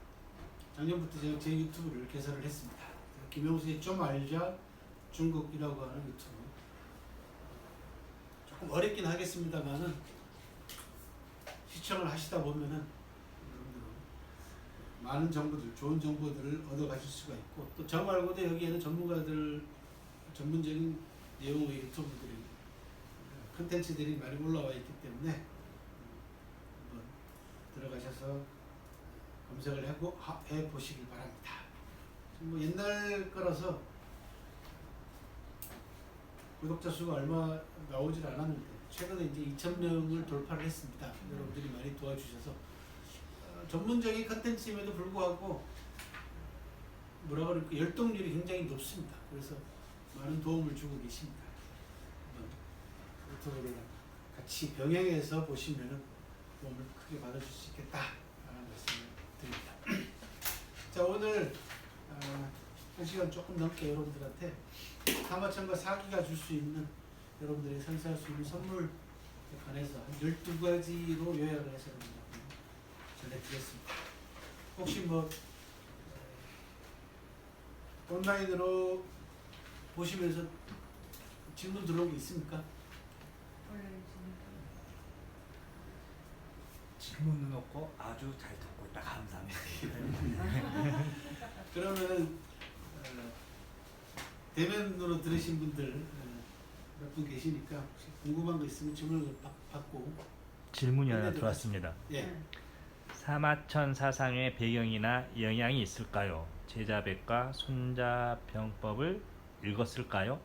작년부터 제가 제 유튜브를 개설을 했습니다. 김영수의 좀 알자 중국이라고 하는 유튜브. 조금 어렵긴 하겠습니다만은 시청을 하시다 보면은 여러분들 많은 정보들, 좋은 정보들을 얻어가실 수가 있고, 또 저 말고도 여기에는 전문가들 전문적인 내용의 유튜브들이, 컨텐츠들이 많이 올라와 있기 때문에 한번 들어가셔서 검색을 해 보시길 바랍니다. 뭐 옛날 거라서 구독자 수가 얼마 나오질 않았는데 최근에 이제 2000명을 돌파를 했습니다. 여러분들이 많이 도와주셔서 전문적인 컨텐츠임에도 불구하고 뭐라 그럴까, 열동률이 굉장히 높습니다. 그래서 많은 도움을 주고 계십니다. 유튜브를 같이 병행해서 보시면은 도움을 크게 받으실 수 있겠다라는 말씀을 드립니다. 자, 오늘 1시간 조금 넘게 여러분들한테 사마천과 사기가 줄 수 있는, 여러분들이 선사할 수 있는 선물에 관해서 한 12가지로 요약을 해서 전해드렸습니다. 혹시 뭐 온라인으로 보시면서 질문 들어온 게 있습니까? 질문은 없고 아주 잘 듣고 있다. 감사합니다. 그러면 대면으로 들으신 분들 몇 분 계시니까 혹시 궁금한 거 있으면 질문을 받고. 질문이 하나 들어왔습니다. 예. 사마천 사상의 배경이나 영향이 있을까요? 제자백과 손자병법을 읽었을까요?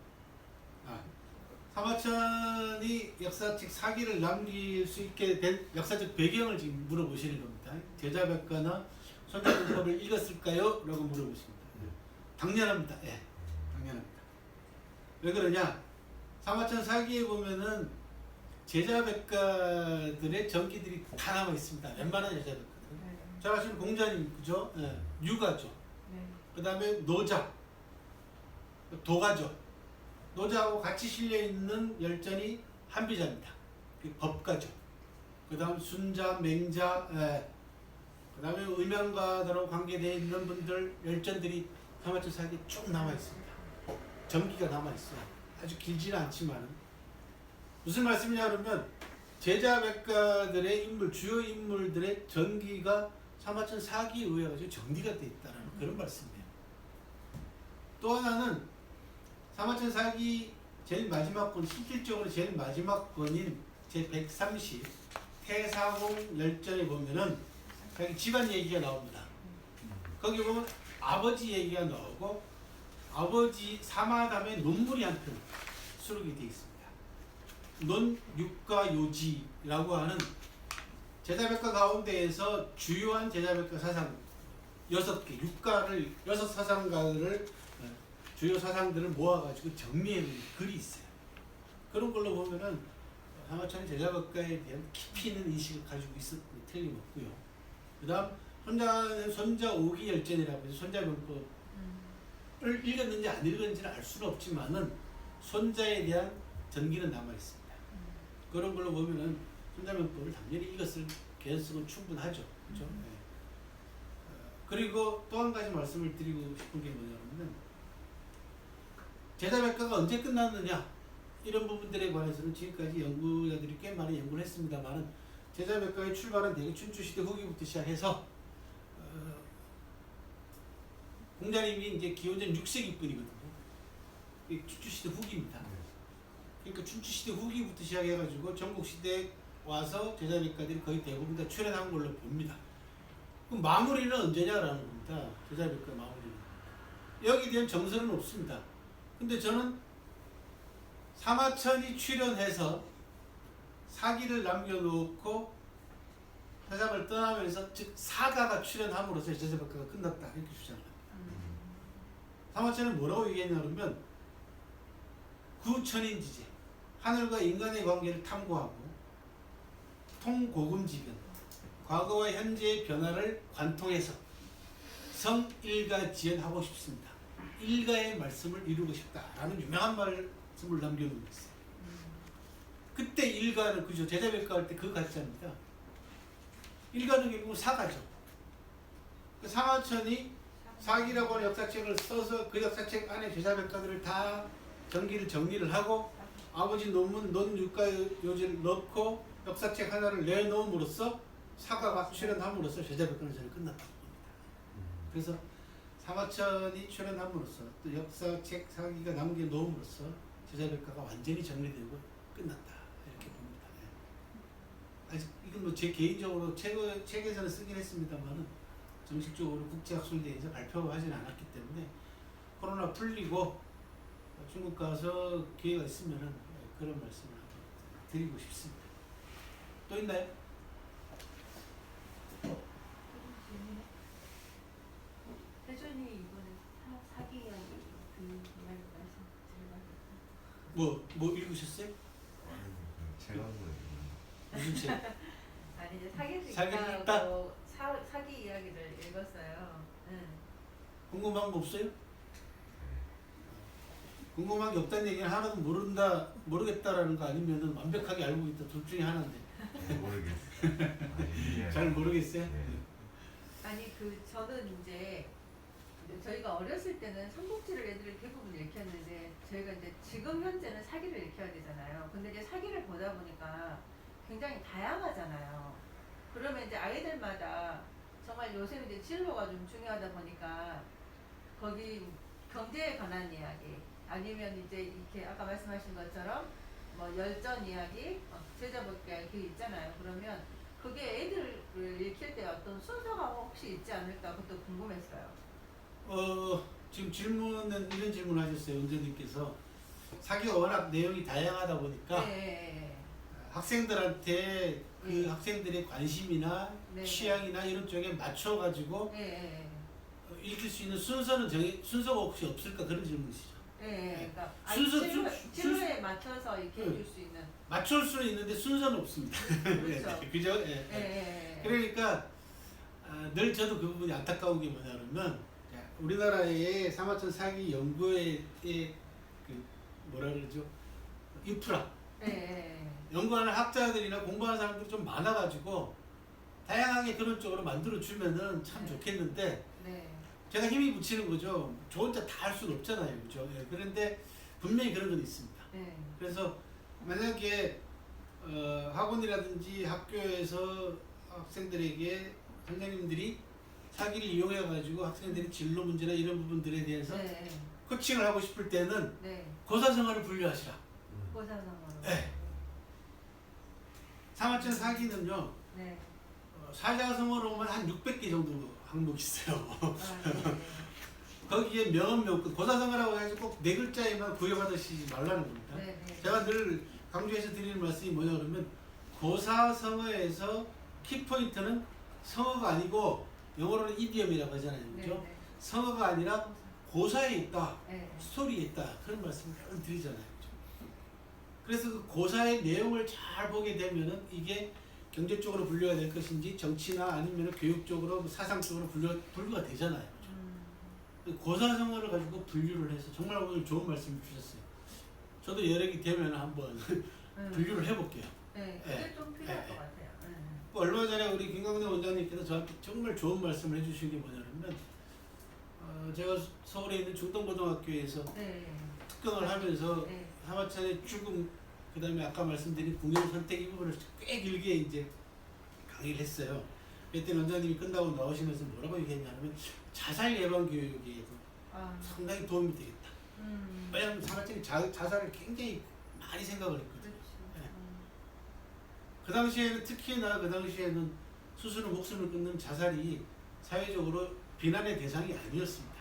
사마천이 역사책 사기를 남길 수 있게 된 역사적 배경을 지금 물어보시는 겁니다. 제자백과나 손자병법을 읽었을까요? 라고 물어보십니다. 당연합니다. 예. 당연합니다. 왜 그러냐? 사마천 사기에 보면은 제자백가들의 전기들이 다 남아 있습니다. 웬만한 제자백가들. 네. 잘 아시는 공자님 그죠? 예, 유가죠. 네. 그 다음에 노자, 도가죠. 노자하고 같이 실려 있는 열전이 한비자입니다. 그 법가죠. 그 다음 순자, 맹자, 그 다음에 의명가들하고 관계되어 있는 분들 열전들이 사마천 사기에 쭉 남아 있습니다. 전기가 남아 있어요. 아주 길지는 않지만 무슨 말씀이냐 그러면 제자백가들의 인물, 주요 인물들의 전기가 사마천 사기에 의해 가지고 정리가 되어 있다는 그런 말씀이에요. 또 하나는 사마천 사기 제일 마지막 권, 실질적으로 제일 마지막 권인 제130 태사공 열전에 보면은 자기 집안 얘기가 나옵니다. 거기 보면 아버지 얘기가 나오고 아버지 사마담의 논문이 한 편 수록이 되어 있습니다. 논육가요지라고 하는 제자백가 가운데에서 주요한 제자백가 사상 6개, 육가를 6사상가를 주요 사상들을 모아가지고 정리해 놓은 글이 있어요. 그런 걸로 보면은 사마천이 제자백가에 대한 깊이 있는 인식을 가지고 있었던 틀림없고요. 그 다음 손자 오기 열전이라고 해서 손자병법을 읽었는지 안 읽었는지는 알 수는 없지만은 손자에 대한 전기는 남아 있습니다. 그런 걸로 보면은 손자병법을 당연히 읽었을 개연성은 충분하죠. 그렇죠? 네. 그리고 또 한 가지 말씀을 드리고 싶은 게 뭐냐면은 제자백가가 언제 끝났느냐 이런 부분들에 관해서는 지금까지 연구자들이 꽤 많이 연구를 했습니다만은 제자백가의 출발은 대개 춘추시대 후기부터 시작해서 공자님이 이제 기원전 6세기 분이거든요. 춘추시대 후기입니다. 그러니까 춘추시대 후기부터 시작해가지고 전국시대에 와서 제자백가들이 거의 대부분 다 출연한 걸로 봅니다. 그럼 마무리는 언제냐라는 겁니다. 제자백가 마무리는. 여기에 대한 정설은 없습니다. 근데 저는 사마천이 출연해서 사기를 남겨놓고 세상을 떠나면서 즉 사가가 출연함으로써 제자백가가 끝났다 이렇게 주장을 합니다. 사마천은 뭐라고 얘기했냐 그러면 구천인지제 하늘과 인간의 관계를 탐구하고 통고금지변 과거와 현재의 변화를 관통해서 성일가지연하고 싶습니다. 일가의 말씀을 이루고 싶다라는 유명한 말씀을 남겨놓은 게 있어요. 그때 일가는 그죠 제자백가 할 때 그 가짜입니다. 일가는 결국은 사가죠. 그 사마천이 사기라고 하는 역사책을 써서 그 역사책 안에 제자백가들을 다 정리를 하고 아버지 논문 논육가요지를 넣고 역사책 하나를 내놓음으로써 사가가 출연함으로써 제자백가는 저는 끝났다고 봅니다. 그래서 사마천이 출연함으로써 또 역사책 사기가 남겨놓음으로써 제자백가가 완전히 정리되고 끝났다 이렇게 봅니다. 아직 이건 뭐 제 개인적으로 책에서는 쓰긴 했습니다만은 정식적으로 국제학술대에서 발표하지는 않았기 때문에 코로나 풀리고 중국 가서 기회가 있으면은 그런 말씀을 한번 드리고 싶습니다. 또 있나요? 회전이 이번에 사기 이야기 말 말씀 들어봤어요. 뭐 읽으셨어요? 제가 한 거예요. 무슨 책? 아니 이제 사기를 사기를 읽다고 사기 이야기를 읽었어요. 응. 궁금한 거 없어요? 궁금한 게 없다는 얘기는 하나도 모르겠다라는 거 아니면은 완벽하게 알고 있다 둘 중에 하나인데 모르겠어요. 잘 모르겠어요? 네. 아니 저는 이제 저희가 어렸을 때는 삼국지를 애들이 대부분 읽혔는데 저희가 이제 지금 현재는 사기를 읽혀야 되잖아요. 근데 이제 사기를 보다 보니까 굉장히 다양하잖아요. 그러면 이제 아이들마다 정말 요새는 이제 진로가 좀 중요하다 보니까 거기 경제에 관한 이야기 아니면 이제 이렇게 아까 말씀하신 것처럼 뭐 열전 이야기, 제자백가 이야기 있잖아요. 그러면 그게 애들을 읽힐 때 어떤 순서가 혹시 있지 않을까 그것도 궁금했어요. 지금 질문은 이런 질문 하셨어요. 은재님께서 사기가 워낙 내용이 다양하다 보니까 네. 학생들한테 그 네. 학생들의 관심이나 네. 취향이나 이런 쪽에 맞춰가지고 네. 읽힐 수 있는 순서가 혹시 없을까 그런 질문이시죠. 그러니까 순서, 진로에 맞춰서 이렇게 네. 해줄 수 있는. 맞출 수는 있는데 순서는 없습니다. 그렇죠. 그죠? 그러니까 늘 저도 그 부분이 안타까운 게 뭐냐 그러면 우리나라의 사마천 사기 연구의 그 뭐라 그러죠? 인프라. 연구하는 학자들이나 공부하는 사람들이 좀 많아가지고 다양하게 그런 쪽으로 만들어 주면은 참 네. 좋겠는데 네. 제가 힘이 붙이는 거죠. 저 혼자 다 할 수는 없잖아요, 그죠? 그런데 분명히 그런 건 있습니다. 네. 그래서 만약에 학원이라든지 학교에서 학생들에게 선생님들이 사기를 이용해 가지고 학생들이 진로 문제나 이런 부분들에 대해서 네. 코칭을 하고 싶을 때는 네. 고사생활을 분류하시라. 고사성어로. 네. 사마천 사기는요. 네. 사자성어로 보면 한 600개 정도 항목이 있어요. 네. 거기에 명언 명끝 고사성어라고 해가지고 꼭 4글자에만 구역하듯이 말라는 겁니다. 네. 네. 제가 늘 강조해서 드리는 말씀이 뭐냐 그러면 고사성어에서 키포인트는 성어가 아니고 영어로는 이디엄이라고 하잖아요. 그죠? 네. 성어가 아니라 고사에 있다. 네. 스토리에 있다. 그런 말씀을 늘 드리잖아요. 그죠? 그래서 그 고사의 내용을 잘 보게 되면은 이게 경제 쪽으로 분류가 될 것인지 정치나 아니면 교육 쪽으로 사상 쪽으로 분류가 되잖아요. 그죠? 고사성어를 가지고 분류를 해서 정말 오늘 좋은 말씀을 주셨어요. 저도 여력이 되면 한번 분류를 해볼게요. 네. 그게 좀 필요할 것 같아요. 얼마 전에 우리 김광래 원장님께서 저한테 정말 좋은 말씀을 해주신 게 뭐냐면 제가 서울에 있는 중동고등학교에서 네. 특강을 하면서 네. 사마천의 죽음 그다음에 아까 말씀드린 궁형 선택 이 부분을 꽤 길게 이제 강의를 했어요. 그때 원장님이 끝나고 나오시면서 뭐라고 얘기했냐면 자살 예방 교육에도 상당히 도움이 되겠다. 왜냐하면 사마천이 자살을 굉장히 많이 생각을 했거든요. 그렇죠. 그 당시에는 특히나 그 당시에는 스스로 목숨을 끊는 자살이 사회적으로 비난의 대상이 아니었습니다.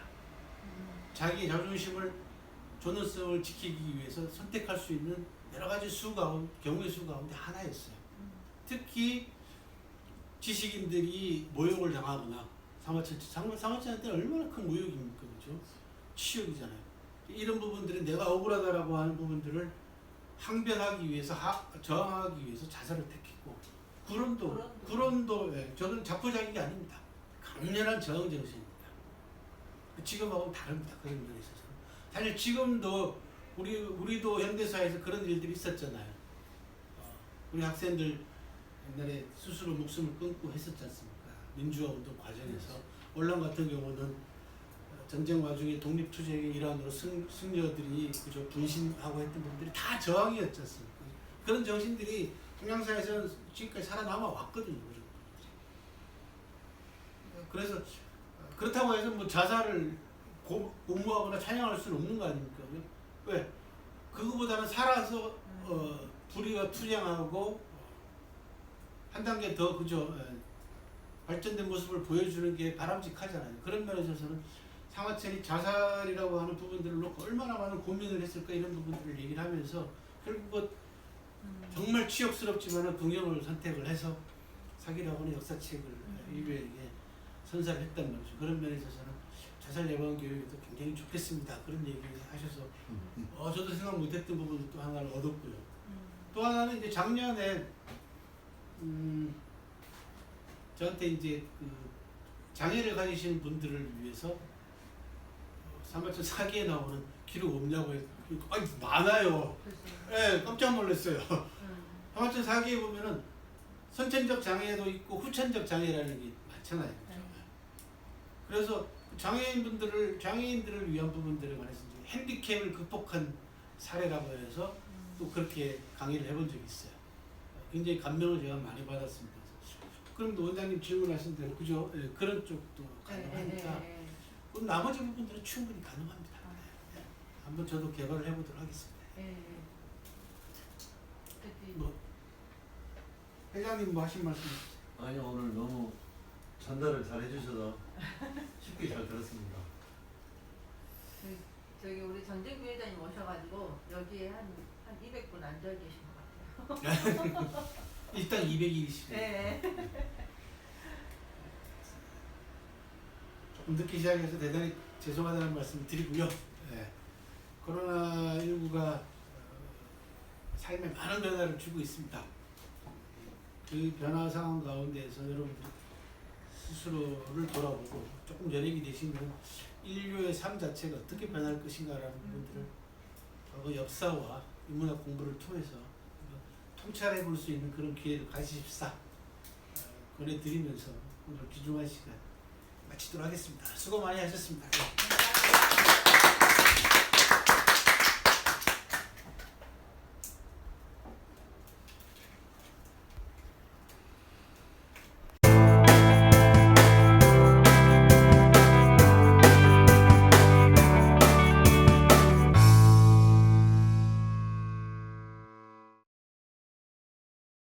자기 자존심을 존엄성을 지키기 위해서 선택할 수 있는 여러 가지 경우의 수 가운데 하나였어요. 특히 지식인들이 모욕을 당하거나 사마천한테 얼마나 큰 모욕입니까, 그죠? 치욕이잖아요. 이런 부분들은 내가 억울하다라고 하는 부분들을 항변하기 위해서 저항하기 위해서 자살을 택했고 구론도 저는 자포자기가 아닙니다. 강렬한 저항 정신입니다. 지금하고는 다릅니다. 그런 면에 있어서 사실 지금도 우리도 현대사에서 그런 일들이 있었잖아요. 우리 학생들 옛날에 스스로 목숨을 끊고 했었지 않습니까? 민주화 운동 과정에서 언론 같은 경우는 전쟁 와중에 독립투쟁의 일환으로 승려들이 그저 분신하고 했던 분들이 다 저항이었지 않습니까? 그런 정신들이 동양사에서는 지금까지 살아남아 왔거든요. 그래서 그렇다고 해서 뭐 자살을 공모하거나 찬양할 수는 없는 거 아닙니까? 왜? 그거보다는 살아서 불의와 투쟁하고 한 단계 더 그저 발전된 모습을 보여주는 게 바람직하잖아요. 그런 면에서 저는 사마천이 자살이라고 하는 부분들을 놓고 얼마나 많은 고민을 했을까 이런 부분들을 얘기를 하면서 결국은 정말 치욕스럽지만 긍정을 선택을 해서 사기라고 하는 역사책을 인류에게 선사를 했단 말이죠. 그런 면에서 저는 자살 예방 교육에도 굉장히 좋겠습니다. 그런 얘기를 하셔서 저도 생각 못했던 부분을 또 하나를 얻었고요. 또 하나는 이제 작년에 저한테 이제 그 장애를 가지신 분들을 위해서 사마천 사기에 나오는 기록 없냐고 해서 아니 많아요. 예, 깜짝 놀랐어요. 사마천 사기에 보면은 선천적 장애도 있고 후천적 장애라는 게 많잖아요. 그래서 장애인들을 위한 부분들에 관해서 이제 핸디캡을 극복한 사례라고 해서 또 그렇게 강의를 해본 적이 있어요. 굉장히 감명을 제가 많이 받았습니다. 그럼 원장님 질문하신 대로 그죠? 예, 그런 쪽도 가능하니까 그럼 나머지 부분들은 충분히 가능합니다. 예, 한번 저도 개발을 해보도록 하겠습니다. 뭐 회장님 뭐 하신 말씀? 아니 오늘 너무 전달을 잘 해주셔서 쉽게 잘 들었습니다. 저기 우리 전쟁 부회장님 오셔가지고 여기에 한 200분 앉아 계신 것 같아요. 일단 200일이시죠. 네. 조금 늦게 시작해서 대단히 죄송하다는 말씀을 드리고요. 네. 코로나19가 삶에 많은 변화를 주고 있습니다. 그 변화 상황 가운데서 여러분들 스스로를 돌아보고 조금 여력이 되시면 인류의 삶 자체가 어떻게 변할 것인가라는 부분들을 과거 역사와 인문학 공부를 통해서 통찰해 볼 수 있는 그런 기회를 가지십사 권해드리면서 오늘 귀중한 시간 마치도록 하겠습니다. 수고 많이 하셨습니다.